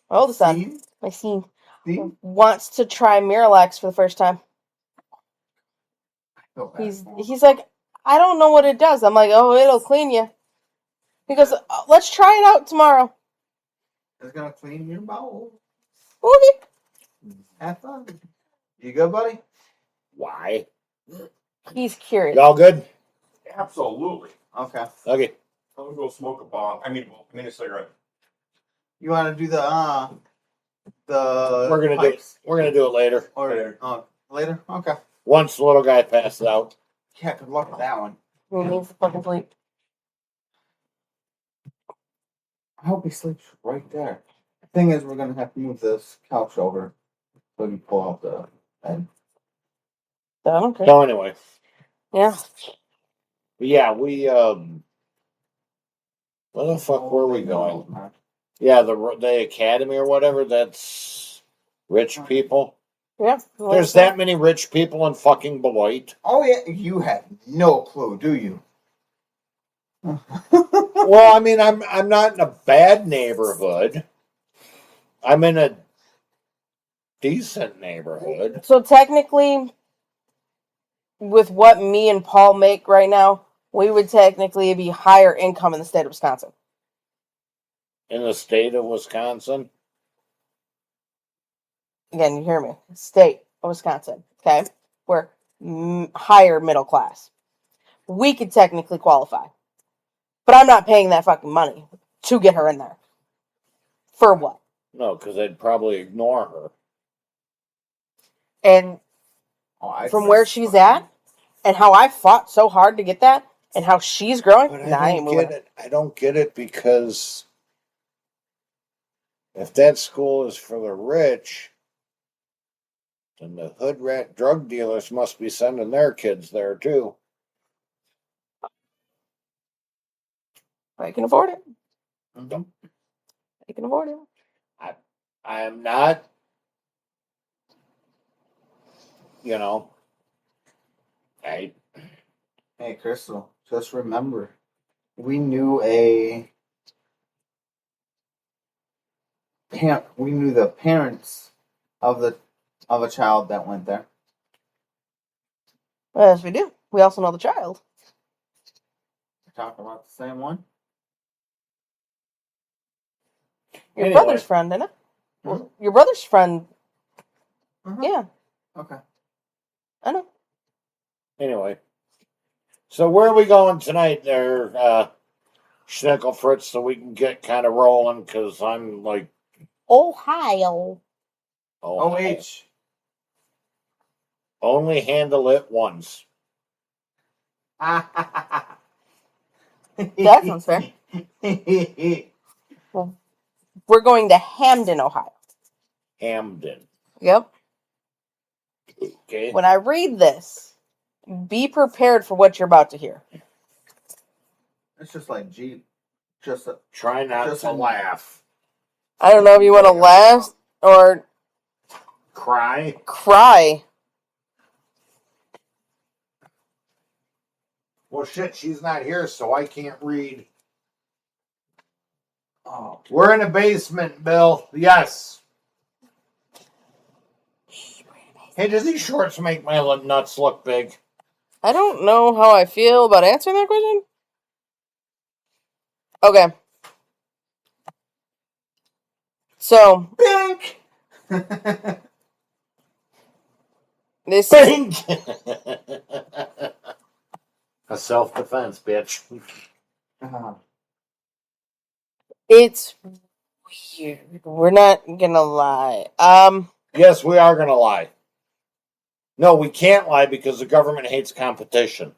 my oldest son, See? my scene, See? wants to try Miralax for the first time. I feel bad for him. He's like, I don't know what it does. I'm like, oh, it'll clean you. He goes, let's try it out tomorrow. It's gonna clean your bowel. Ooh, Have fun. You good, buddy? Why? he's curious. Y'all good? Absolutely. Okay. Okay. I'm gonna go smoke a bong. I mean a cigarette. You wanna do the We're gonna do it later. or later? Okay. Once the little guy passes out. Yeah, good luck with that one. He needs to fucking sleep. I hope he sleeps right there. The thing is, we're gonna have to move this couch over so we can pull out the bed. So I don't care. So anyway, Yeah. yeah, we where the fuck were we going? Yeah, the academy or whatever. That's rich people. Yeah. There's that many rich people in fucking Beloit. Oh yeah, you have no clue, do you? Well, I mean, I'm not in a bad neighborhood. I'm in a decent neighborhood. So technically, with what me and Paul make right now, we would technically be higher income in the state of Wisconsin. In the state of Wisconsin. Again, you hear me. State of Wisconsin. Okay? We're higher middle class. We could technically qualify. But I'm not paying that fucking money to get her in there. For what? No, because they'd probably ignore her. And Oh, from where she's at, and how I fought so hard to get that, and how she's growing, But nah, I I ain't don't moving. get it. I don't get it because if that school is for the rich, then the hood rat drug dealers must be sending their kids there too. I can afford it. Mhm. I can afford it. I am not, I Hey, Crystal, just remember, we knew the parents of a child that went there. Yes, we do. We also know the child. We're talking about the same one. Your Anyway. brother's friend, isn't it? Hmm? Your brother's friend. Mhm. Yeah, Okay. I know. Anyway. So where are we going tonight there, Schnickel Fritz, so we can get kind of rolling? Because I'm like, Ohio. oh, OH. only handle it once. That sounds fair. We're going to Hamden, Ohio. Hamden. Yep. Okay. When I read this, be prepared for what you're about to hear. It's just like Jeep. Just a, Try not Just to a- laugh. I don't know if you want to laugh or Cry. cry. Well, shit, she's not here, so I can't read. oh. We're in a basement, Bill. Yes. Hey, do these shorts make my nuts look big? I don't know how I feel about answering that question. Okay. So, Bink! this Bing! A self-defense, bitch. it's weird. We're not gonna lie. Yes, we are going to lie. No, we can't lie because the government hates competition.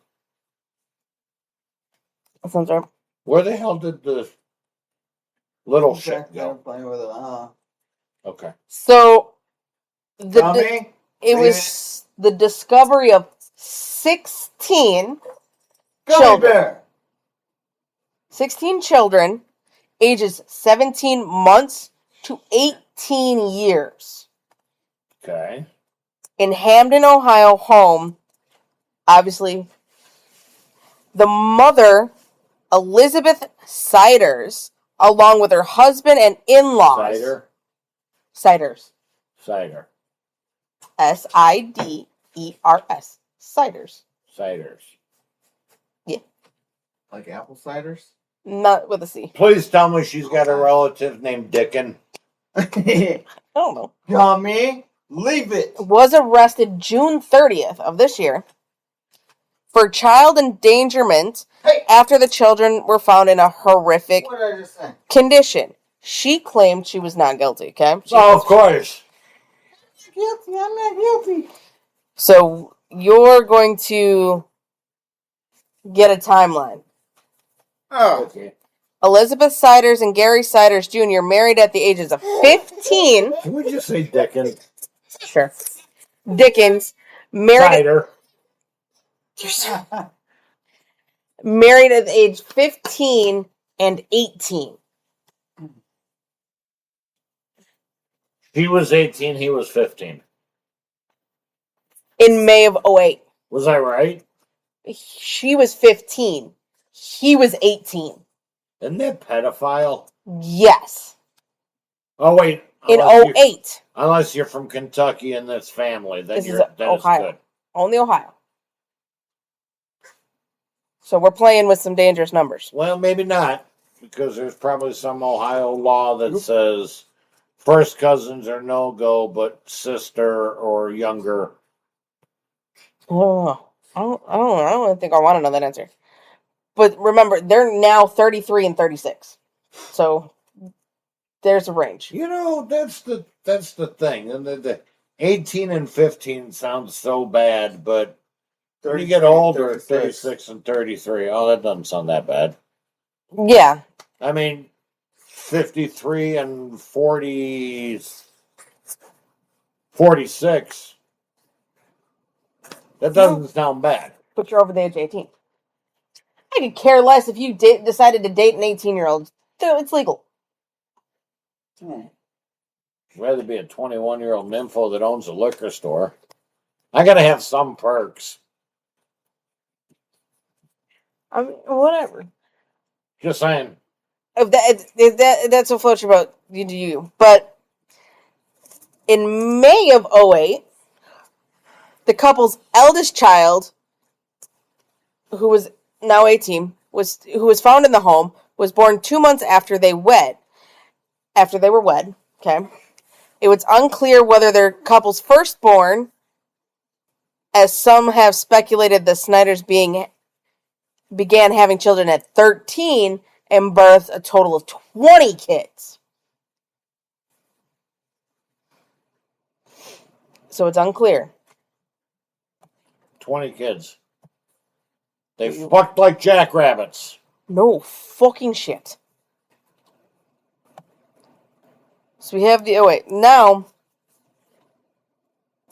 That sounds right. Where the hell did the little shit Okay, go? I'm playing with it. Okay. So, Tommy? it was the discovery of 16 Gummy children. bear! 16 children, ages 17 months to 18 years, Okay. in Hamden, Ohio home. Obviously, the mother, Elizabeth Siders, along with her husband and in-laws. Cider. Siders. Cider. Siders. Siders. Ciders. Like apple ciders? Not with a C. Please tell me she's got a relative named Dickin. I don't know. Gummy? Leave it! Was arrested June 30th of this year for child endangerment Hey! after the children were found in a horrific What did I just say? condition. She claimed she was not guilty, okay? Oh, of course. Guilty, I'm not guilty. So you're going to get a timeline. Oh. Okay. Elizabeth Siders and Gary Siders Jr. married at the ages of 15. Can we just say Dickin? Sure. Dickens married married at the age 15 and 18. She was 18, he was 15. In May of 08. Was I right? She was 15. He was 18. Isn't that pedophile? Yes. Oh, wait. In Unless you're- 08. Unless you're from Kentucky and that's family, then This is that is Ohio. good. Only Ohio. So we're playing with some dangerous numbers. Well, maybe not, because there's probably some Ohio law that says first cousins are no go, but sister or younger. Oh, I don't think I want to know that answer. But remember, they're now 33 and 36. So there's a range. You know, that's the thing. And the 18 and 15 sounds so bad, but when you get older, 36 and 33, oh, that doesn't sound that bad. Yeah. I mean, 53 and 46. That doesn't sound bad. But you're over the age of 18. I could care less if you decided to date an 18-year-old. It's legal. I'd rather be a 21-year-old nympho that owns a liquor store. I gotta have some perks. I mean, whatever. Just saying. If that's what floats your boat, you do you. But in May of 08, the couple's eldest child who was now 18, who was found in the home, was born 2 months after they were wed. Okay. It was unclear whether their couple's firstborn, as some have speculated the Snyders began having children at 13 and birthed a total of 20 kids. So it's unclear. 20 kids. They fucked like jackrabbits. No fucking shit. So we have now,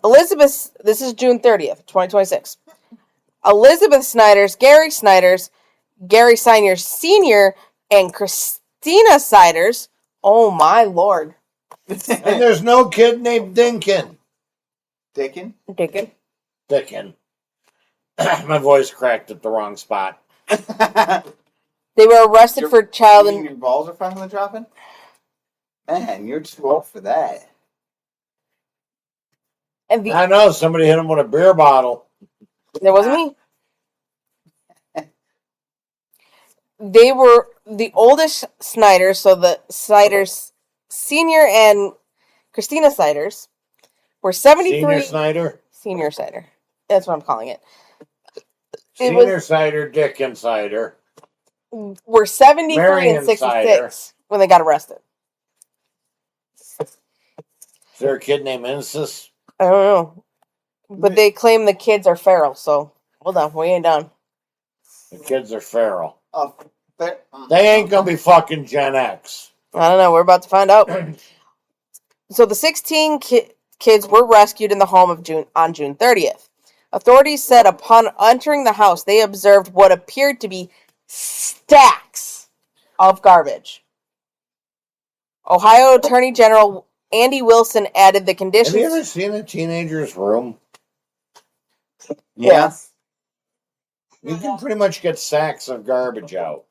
Elizabeth, this is June 30th, 2026. Elizabeth Snyders, Gary Snyders, Gary Snyders Sr., and Christina Snyders. Oh my lord. And there's no kid named Dinkin. Dickin? Dickin. My voice cracked at the wrong spot. They were arrested for child and Your balls are finally dropping? Man, you're too old for that. I know, somebody hit him with a beer bottle. It wasn't me. They were the oldest Snyders, so the Snyders Sr. and Christina Snyders were 73. Senior Snyder? Senior Snyder. That's what I'm calling it. Senior Snyder, Dick Insider. Were 73 Marion and 66 Sider. when they got arrested. Is there a kid named Insis? I don't know. But they claim the kids are feral, so hold on, we ain't done. The kids are feral. Oh, They ain't gonna be fucking Gen X. I don't know, we're about to find out. So the 16 kids were rescued in the home on June 30th. Authorities said upon entering the house, they observed what appeared to be stacks of garbage. Ohio Attorney General Andy Wilson added the conditions. Have you ever seen a teenager's room? yeah. You can pretty much get sacks of garbage out.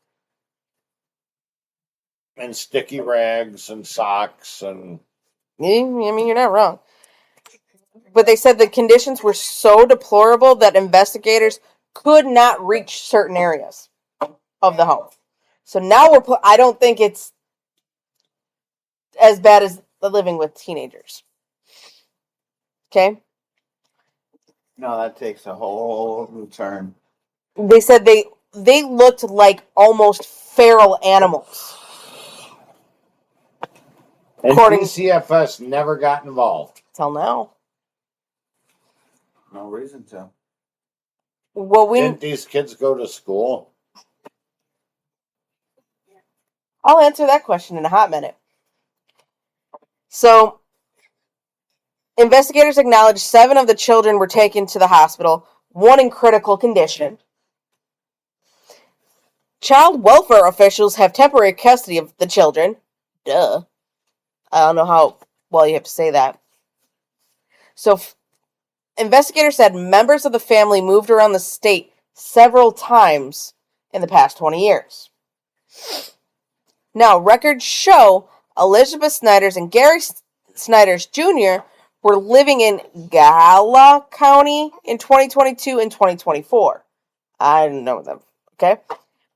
And sticky rags and socks and... I mean, you're not wrong. But they said the conditions were so deplorable that investigators could not reach certain areas of the home. So now I don't think it's as bad as living with teenagers. Okay? No, that takes a whole new turn. They said they looked like almost feral animals. And According- DCFS never got involved. Till now. No reason to. Well, Didn't these kids go to school? I'll answer that question in a hot minute. So, investigators acknowledged 7 of the children were taken to the hospital, 1 in critical condition. Child welfare officials have temporary custody of the children. Duh. I don't know how well you have to say that. So, investigators said members of the family moved around the state several times in the past 20 years. Now, records show Elizabeth Snyders and Gary Snyders Jr. were living in Gala County in 2022 and 2024. I didn't know them, okay?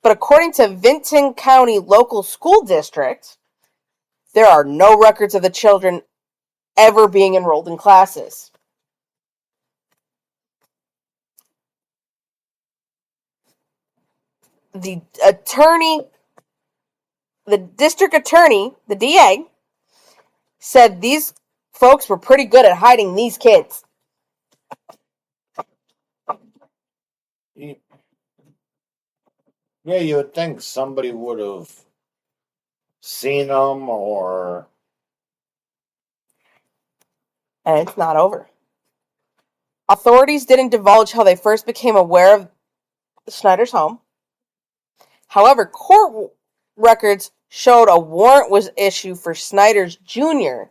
But according to Vinton County Local School District, there are no records of the children ever being enrolled in classes. The district attorney, the DA, said these folks were pretty good at hiding these kids. Yeah, you would think somebody would have seen them or... And it's not over. Authorities didn't divulge how they first became aware of Snyder's home. However, court records showed a warrant was issued for Snyders Jr.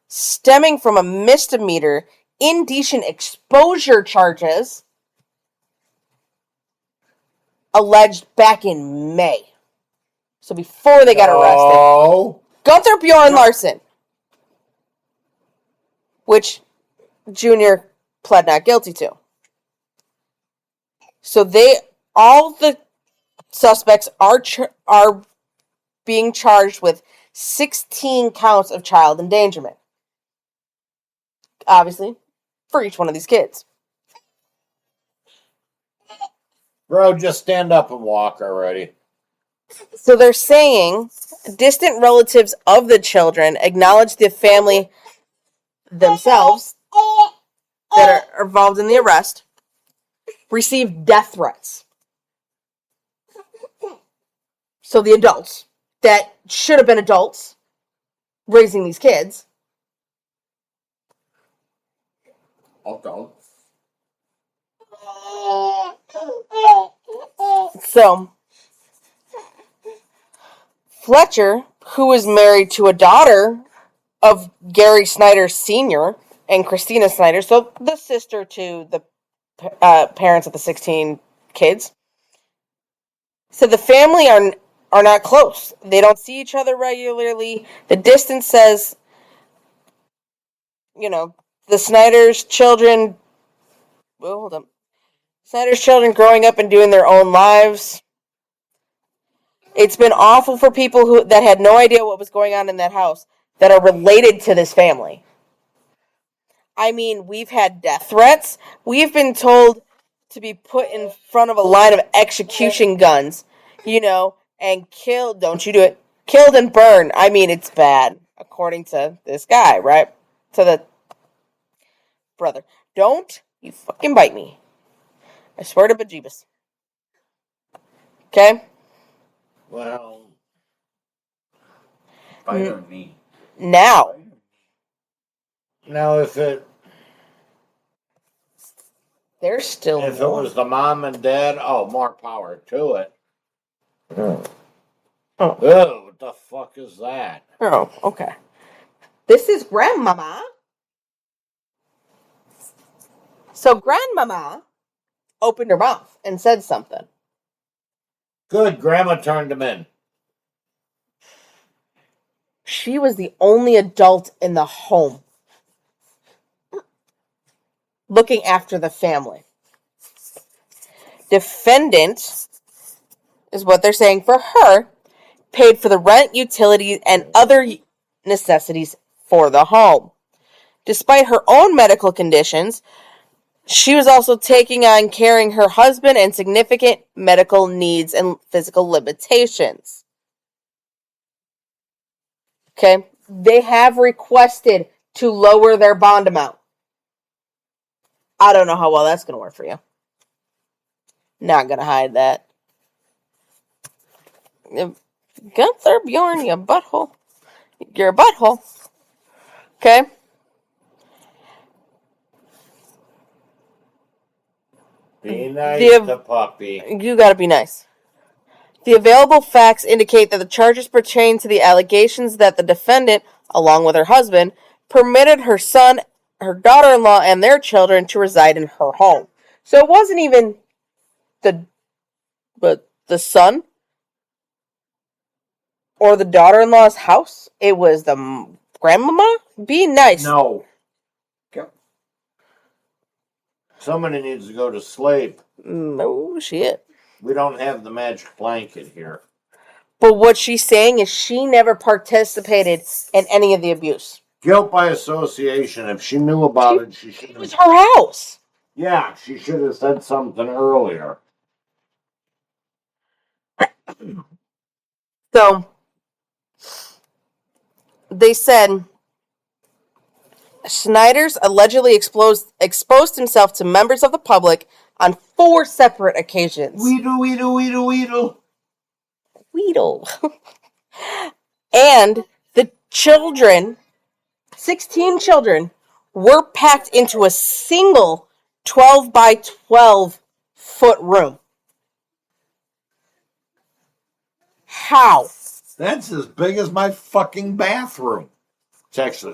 stemming from a misdemeanor indecent exposure charges alleged back in May. So before they got arrested. Oh, Gunther Bjorn Larson, which Junior pled not guilty to. So they All the suspects are being charged with 16 counts of child endangerment. Obviously, for each one of these kids. Bro, just stand up and walk already. So they're saying distant relatives of the children acknowledge the family themselves that are involved in the arrest received death threats. So the adults that should have been adults raising these kids. Adults. So Fletcher, who is married to a daughter of Gary Snyder Sr. and Christina Snyder, so the sister to the parents of the 16 kids, said the family are not close. They don't see each other regularly. The distance says, the Snyder's children. Well, hold on. Snyder's children growing up and doing their own lives. It's been awful for people that had no idea what was going on in that house that are related to this family. I mean, we've had death threats. We've been told to be put in front of a line of execution guns, and killed. Don't you do it. Killed and burned. I mean, it's bad, according to this guy, right? To the brother. Don't you fucking bite me. I swear to bejeebus. Okay? Well, Bite on me. Now, if it there's still if it more. was the mom and dad, more power to it. Oh. Oh, what the fuck is that? Oh, okay. This is Grandmama. So Grandmama opened her mouth and said something. Good, Grandma turned him in. She was the only adult in the home looking after the family. Defendant, is what they're saying for her, paid for the rent, utilities, and other necessities for the home. Despite her own medical conditions, she was also taking on caring her husband and significant medical needs and physical limitations. Okay? They have requested to lower their bond amount. I don't know how well that's going to work for you. Not going to hide that. Gunther Bjorn, you butthole. You're a butthole. Okay? Be nice to puppy. You gotta be nice. The available facts indicate that the charges pertain to the allegations that the defendant, along with her husband, permitted her son, her daughter-in-law, and their children to reside in her home. So it wasn't even the son or the daughter-in-law's house. It was the grandmama. Be nice. No. Somebody needs to go to sleep. No shit. We don't have the magic blanket here. But what she's saying is she never participated in any of the abuse. Guilt by association. If she knew about it, she should It was have. her house. Yeah, she should have said something earlier. So, they said Snyder's allegedly exposed himself to members of the public on 4 separate occasions. Weedle. Weedle. And the children, 16 children, were packed into a single 12 by 12 foot room. How? That's as big as my fucking bathroom. It's actually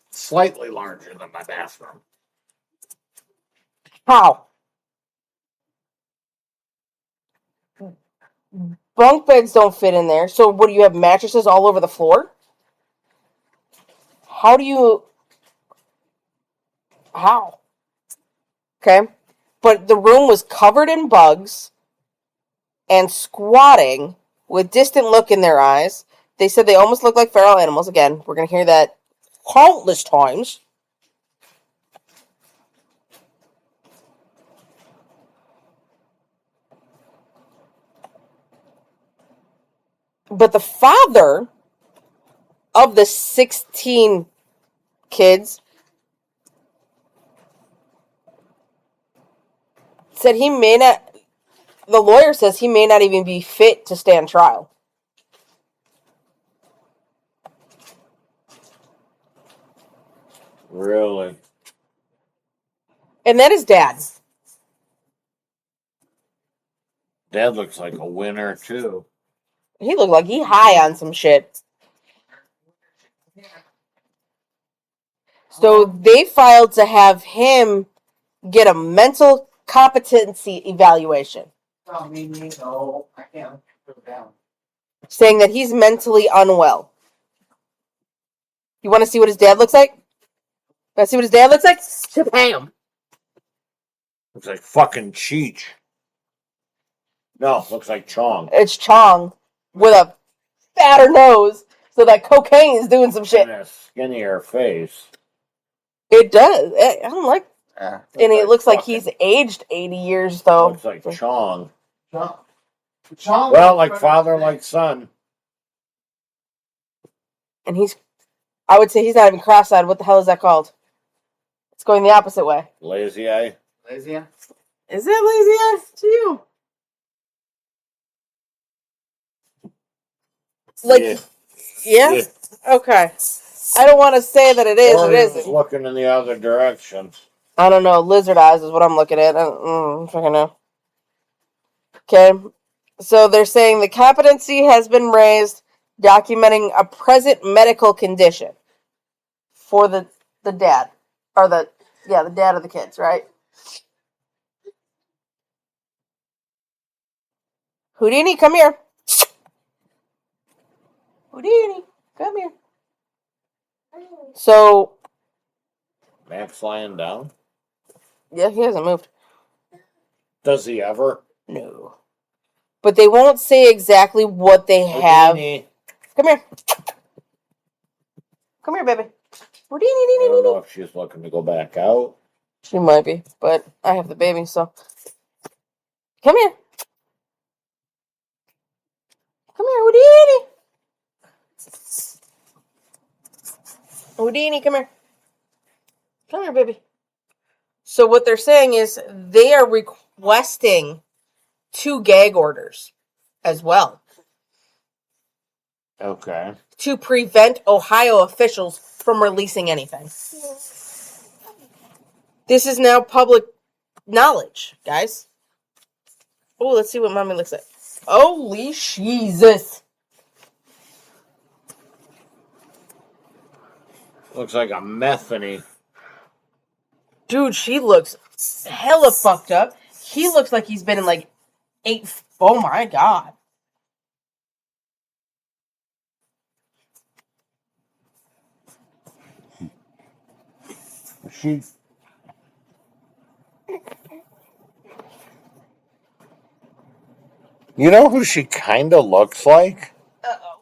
slightly larger than my bathroom. How? Bunk beds don't fit in there. So what do you have, mattresses all over the floor? How? Okay. but the room was covered in bugs and squatting with distant look in their eyes. They said they almost looked like feral animals. Again, we're going to hear that countless times. But the father of the 16 kids said he may not, the lawyer says he may not even be fit to stand trial. Really? And that is dad. Dad looks like a winner too. He looked like he high on some shit. So they filed to have him get a mental competency evaluation, Oh, me, no, I can't put it down. saying that he's mentally unwell. You want to see what his dad looks like? Want to see what his dad looks like? Bam! Looks like fucking Cheech. No, looks like Chong. It's Chong with a fatter nose, so that cocaine is doing some shit. And a skinnier face. It does. I don't like. Yeah. And it looks like he's aged 80 years, though. Looks like Chong. Sean Well, like father, like son. And he's, I would say he's not even cross-eyed. What the hell is that called? It's going the opposite way. Lazy eye. Lazy eye? Is it lazy eye to you? Like, Yeah. yeah? Okay. I don't want to say that it is. Or It he was isn't. looking in the other direction. I don't know. Lizard eyes is what I'm looking at. I don't fucking know. Okay. So they're saying the competency has been raised, documenting a present medical condition for the dad. Or the dad of the kids, right? Houdini, come here. Houdini, come here. So, Max lying down. yeah, he hasn't moved. Does he ever? No. But they won't say exactly what they have. Houdini. Come here. Come here, baby. I don't know if she's looking to go back out. She might be, but I have the baby, so. Come here. Come here, Houdini. Houdini, come here. Come here, baby. So what they're saying is they are requesting 2 gag orders as well Okay. to prevent Ohio officials from releasing anything. This is now public knowledge, guys. Oh, let's see what mommy looks like. Holy Jesus. Looks like a methany. Dude, she looks hella fucked up. He looks like he's been in like 8. Oh my god. She. You know who she kind of looks like? Uh-oh.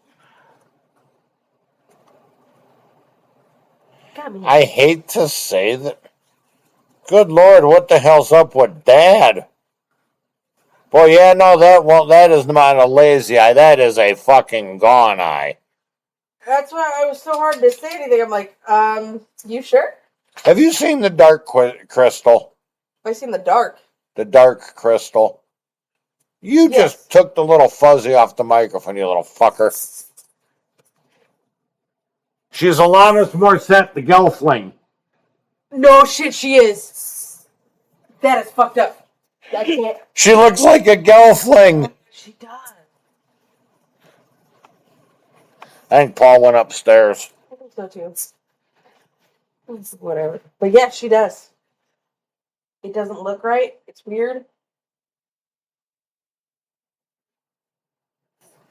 Got me. I hate to say that. Good Lord, what the hell's up with Dad? Boy, yeah, no, that is not a lazy eye. That is a fucking gone eye. That's why I was so hard to say anything. I'm like, you sure? Have you seen the Dark Crystal? I see in the dark. The Dark Crystal. You Yes. just took the little fuzzy off the microphone, you little fucker. She's Alanis Morissette, the Gelfling. No shit, she is. That is fucked up. I can't. She looks like a Gelfling. She does. I think Paul went upstairs. I think so too. Whatever. But yeah, she does. It doesn't look right. It's weird.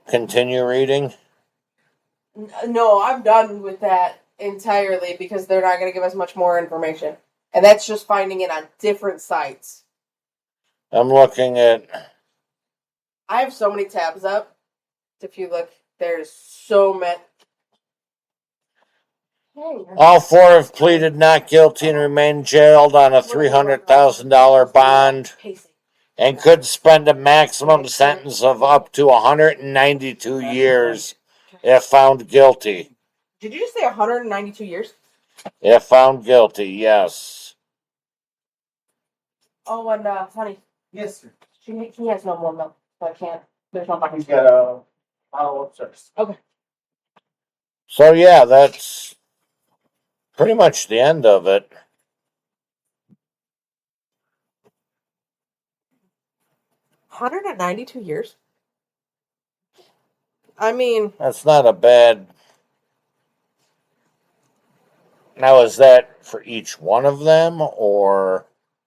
Continue reading. No, I'm done with that entirely because they're not going to give us much more information. And that's just finding it on different sites. I'm looking at I have so many tabs up. If you look, there's so many. all four have pleaded not guilty and remain jailed on a $300,000 bond and could spend a maximum sentence of up to 192 years if found guilty. Did you just say 192 years? If found guilty, yes. Oh, and honey, Yes, sir. he has no more milk, so I can't. There's no He's got a bottle upstairs. So yeah, that's pretty much the end of it. 192 years. I mean, That's not a bad. Now, is that for each one of them, or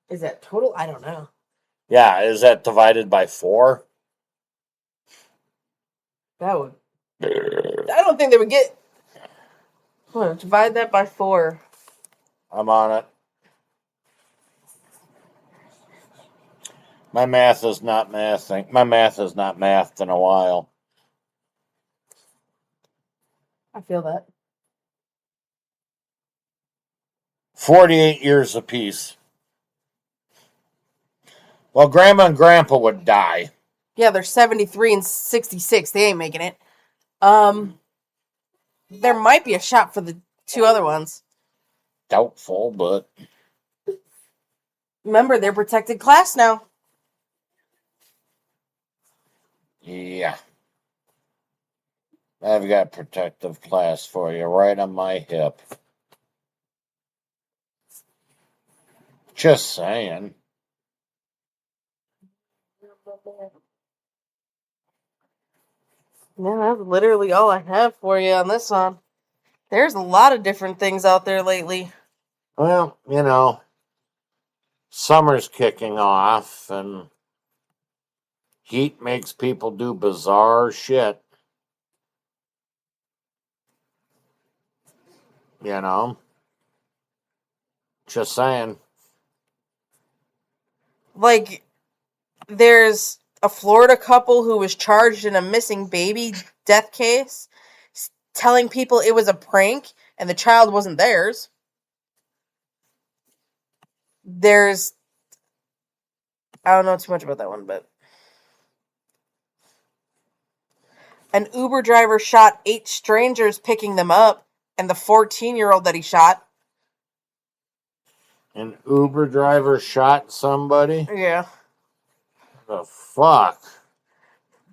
is that total? I don't know. yeah, is that divided by 4? That would. I don't think they would get. Hold on, divide that by 4. I'm on it. My math is not mathing. My math has not mathed in a while. I feel that. 48 years apiece. Well, Grandma and Grandpa would die. Yeah, they're 73 and 66. They ain't making it. There might be a shot for the 2 other ones. Doubtful, but Remember, they're protected class now. yeah. I've got protective class for you right on my hip. Just saying. Yeah, that's literally all I have for you on this one. There's a lot of different things out there lately. Well, you know, summer's kicking off and heat makes people do bizarre shit. You know? Just saying. Like, there's a Florida couple who was charged in a missing baby death case, telling people it was a prank and the child wasn't theirs. There's, I don't know too much about that one, but an Uber driver shot 8 strangers picking them up, and the 14-year-old that he shot. An Uber driver shot somebody? Yeah. The fuck?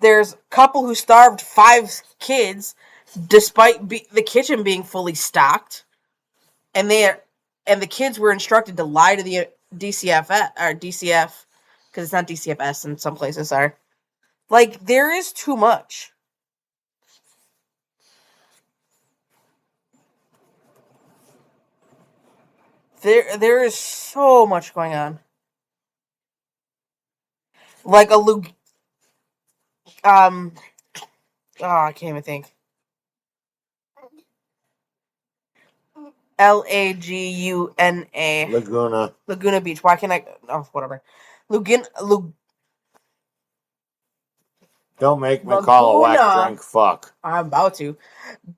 There's a couple who starved 5 kids despite the kitchen being fully stocked, and the kids were instructed to lie to the DCF because it's not DCFS and some places are. Like, there is too much. There is so much going on. Like I can't even think. Laguna. Laguna Beach. Why can't I? Oh, whatever. Don't make me call a whack Laguna. drink fuck. I'm about to.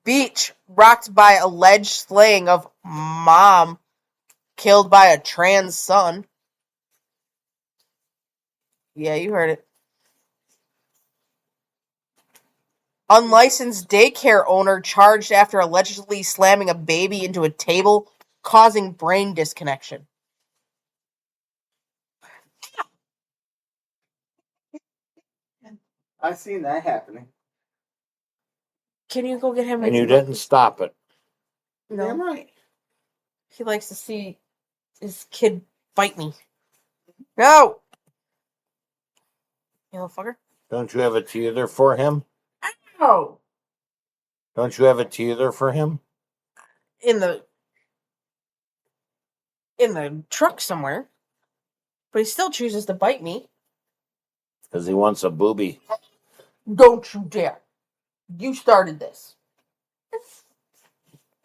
Beach rocked by alleged slaying of mom killed by a trans son. Yeah, you heard it. Unlicensed daycare owner charged after allegedly slamming a baby into a table, causing brain disconnection. I've seen that happening. Can you go get him? And you didn't stop it. No. Damn right. He likes to see his kid bite me. No! You little fucker. Don't you have a teether for him? No! Don't you have a teether for him? In the truck somewhere. But he still chooses to bite me. Because he wants a booby. Don't you dare. You started this.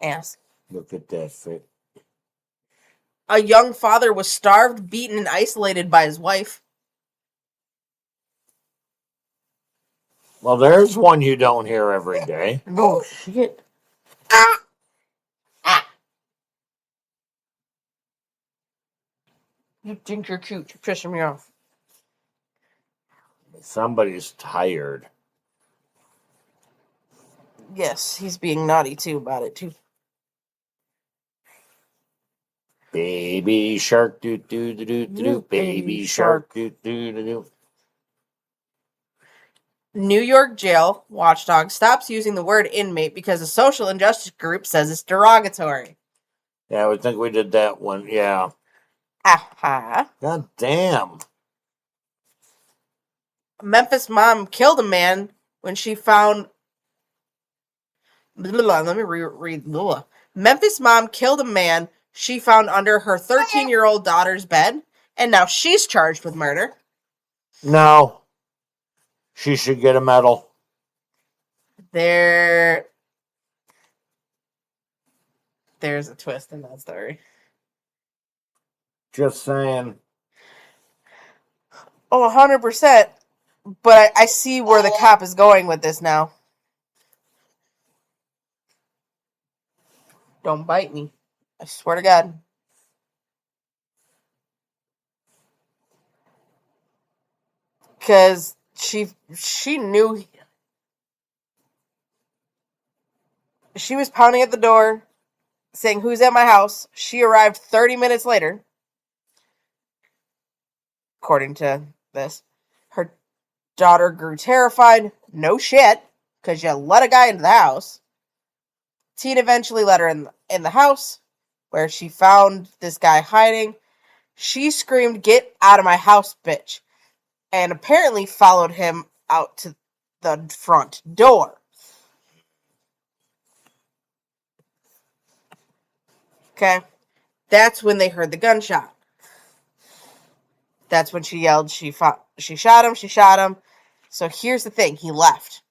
Ass. Look at that fit. A young father was starved, beaten, and isolated by his wife. Well, there's one you don't hear every day. No shit. You think you're cute. You're pissing me off. Somebody's tired. Yes, he's being naughty too about it too. Baby shark, doo doo doo doo doo doo. Baby shark, doo doo doo doo. New York jail watchdog stops using the word inmate because a social injustice group says it's derogatory. Yeah, I would think we did that one. Yeah. Aha. God damn. Memphis mom killed a man when she found. Let me reread. Memphis mom killed a man she found under her 13-year-old daughter's bed, and now she's charged with murder. No. She should get a medal. There's a twist in that story. Just saying. Oh, 100%. But I see where the cop is going with this now. Don't bite me. I swear to God. Because she knew. She was pounding at the door, saying, "Who's at my house?" She arrived 30 minutes later. According to this. Her daughter grew terrified. No shit. Because you let a guy into the house. Teen eventually let her in the house, where she found this guy hiding. She screamed, "Get out of my house, bitch," and apparently followed him out to the front door. Okay? That's when they heard the gunshot. That's when she yelled, she shot him. So here's the thing, he left.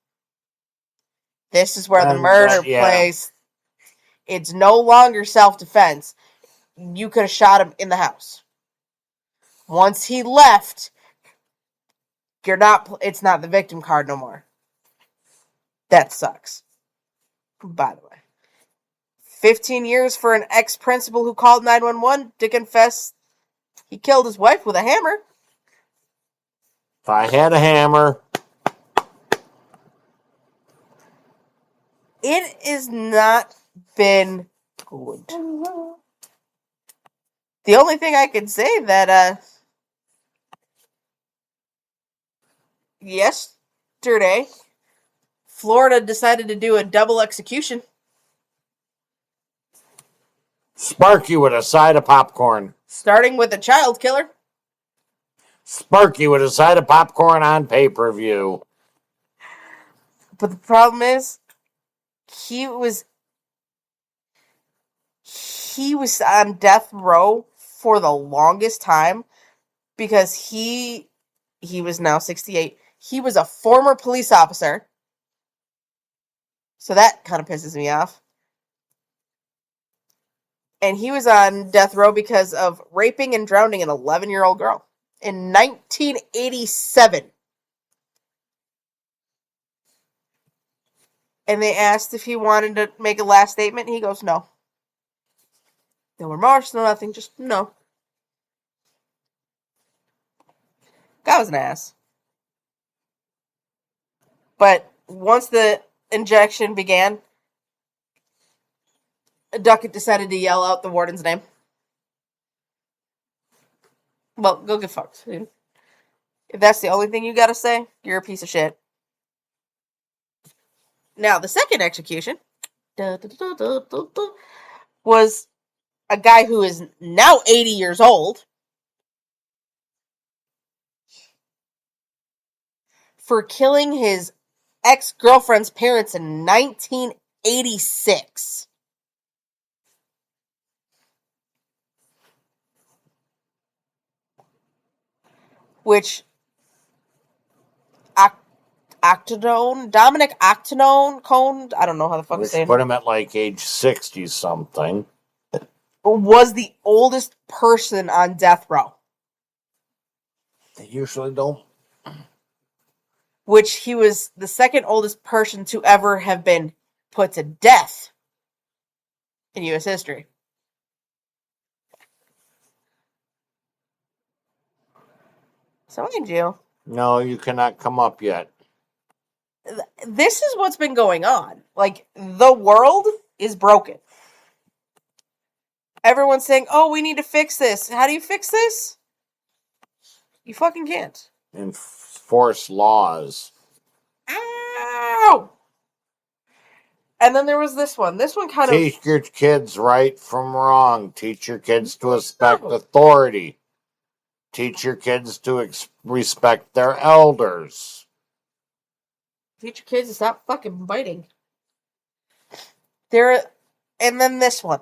This is where the murder plays. It's no longer self-defense. You could have shot him in the house. Once he left, it's not the victim card no more. That sucks. By the way. 15 years for an ex-principal who called 911 to confess he killed his wife with a hammer. If I had a hammer. It has not been good. The only thing I can say that yesterday Florida decided to do a double execution. Spark you with a side of popcorn. Starting with a child killer. Spark you with a side of popcorn on pay-per-view. But the problem is, he was on death row for the longest time because he was now 68. He was a former police officer. So that kind of pisses me off. And he was on death row because of raping and drowning an 11-year-old girl in 1987. And they asked if he wanted to make a last statement. And he goes, no. No remorse, no nothing, just no. Guy was an ass. But once the injection began, Duckett decided to yell out the warden's name. Well, go get fucked, dude. If that's the only thing you gotta say, you're a piece of shit. Now, the second execution was a guy who is now 80 years old for killing his ex-girlfriend's parents in 1986. Which Dominic Octonone, I don't know how the fuck to say it, Put him at like age 60 something. was the oldest person on death row. They usually don't. which he was the second oldest person to ever have been put to death in U.S. history. So, mind you, No, you cannot come up yet. this is what's been going on. Like, the world is broken. Everyone's saying, oh, we need to fix this. How do you fix this? You fucking can't. Enforce laws. Ow! And then there was this one. This one kind of... Teach your kids right from wrong. Teach your kids to respect No. authority. Teach your kids to respect their elders. Teach your kids to stop fucking biting. And then this one.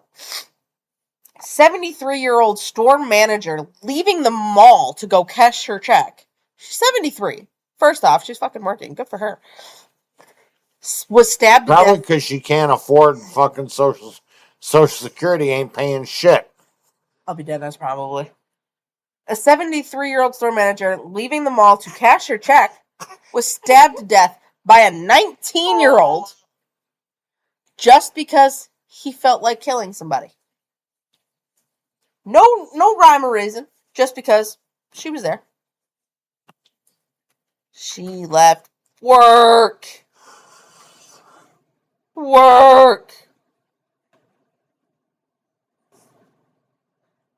73-year-old store manager leaving the mall to go cash her check. She's 73. First off, she's fucking working. Good for her. Was stabbed to Probably death. because she can't afford fucking Social Security, ain't paying shit. I'll be dead, that's probably. A 73-year-old store manager leaving the mall to cash her check was stabbed to death by a 19-year-old just because he felt like killing somebody. No rhyme or reason, just because she was there. She left work.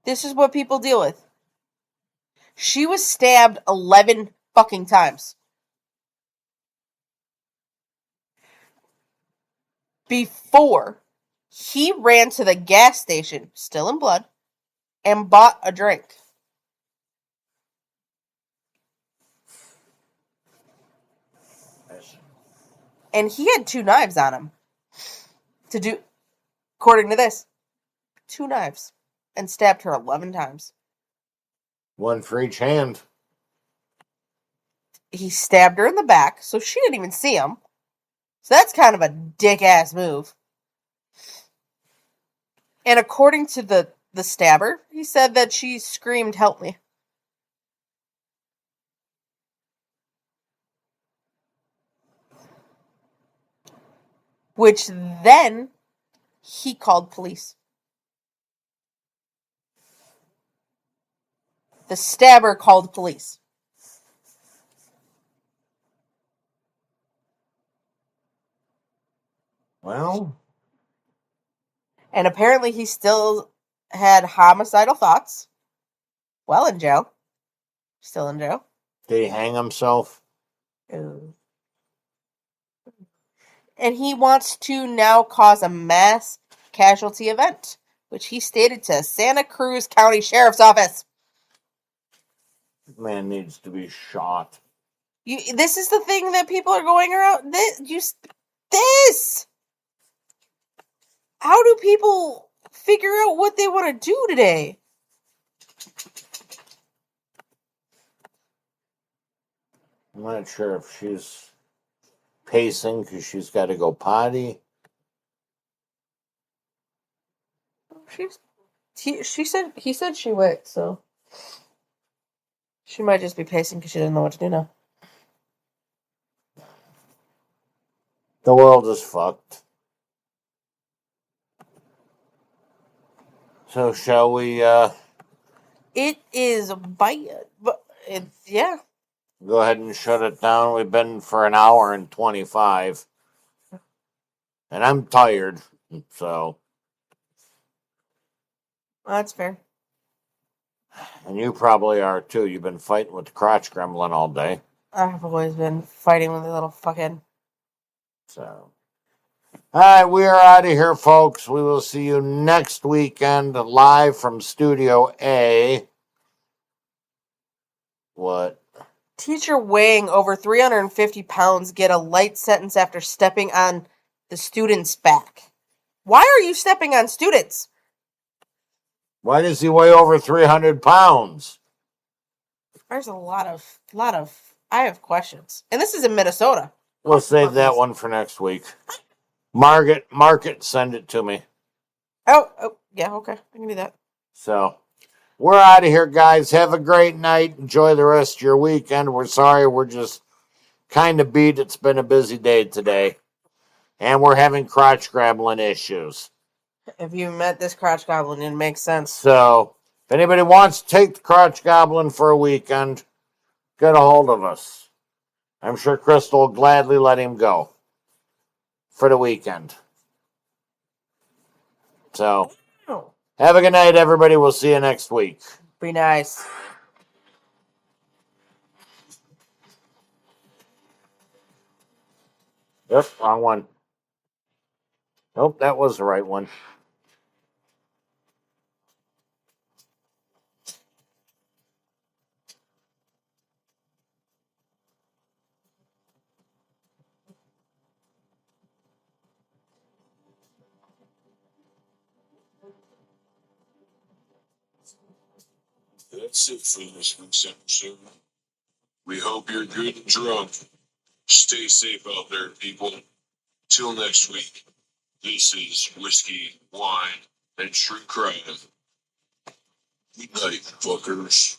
This is what people deal with. She was stabbed 11 fucking times. Before he ran to the gas station, still in blood, and bought a drink. And he had 2 knives on him. According to this, 2 knives. And stabbed her 11 times. One for each hand. He stabbed her in the back, so she didn't even see him. So that's kind of a dick-ass move. And according to the stabber, he said that she screamed, "Help me." Which then he called police. The stabber called police. Well, And apparently he still had homicidal thoughts. Well, in jail. Still in jail. did he hang himself? And he wants to now cause a mass casualty event, which he stated to Santa Cruz County Sheriff's Office. Man needs to be shot. This is the thing that people are going around. This. How do people figure out what they want to do today? I'm not sure if she's pacing because she's got to go potty. He said she went, so she might just be pacing because she doesn't know what to do now. The world is fucked. So shall we It is bad, but yeah. go ahead and shut it down? We've been for an hour and 25. And I'm tired, so. That's fair. And you probably are too. You've been fighting with the crotch gremlin all day. I've always been fighting with a little fucking. So. Alright, we are out of here, folks. We will see you next weekend live from Studio A. What? Teacher weighing over 350 pounds get a light sentence after stepping on the student's back. Why are you stepping on students? Why does he weigh over 300 pounds? There's a lot of. I have questions, and this is in Minnesota. We'll save that one for next week. Market, send it to me. Oh, yeah, okay, I can do that. So, we're out of here, guys. Have a great night. Enjoy the rest of your weekend. We're sorry we're just kind of beat. It's been a busy day today. And we're having crotch grabbling issues. If you met this crotch goblin, it makes sense. So, if anybody wants to take the crotch goblin for a weekend, get a hold of us. I'm sure Crystal will gladly let him go for the weekend. So, have a good night, everybody. We'll see you next week. Be nice. Yep, wrong one. Nope, that was the right one. That's it for this week's episode. We hope you're good and drunk. Stay safe out there, people. Till next week, this is Whiskey, Wine, and True Crime. Good night, fuckers.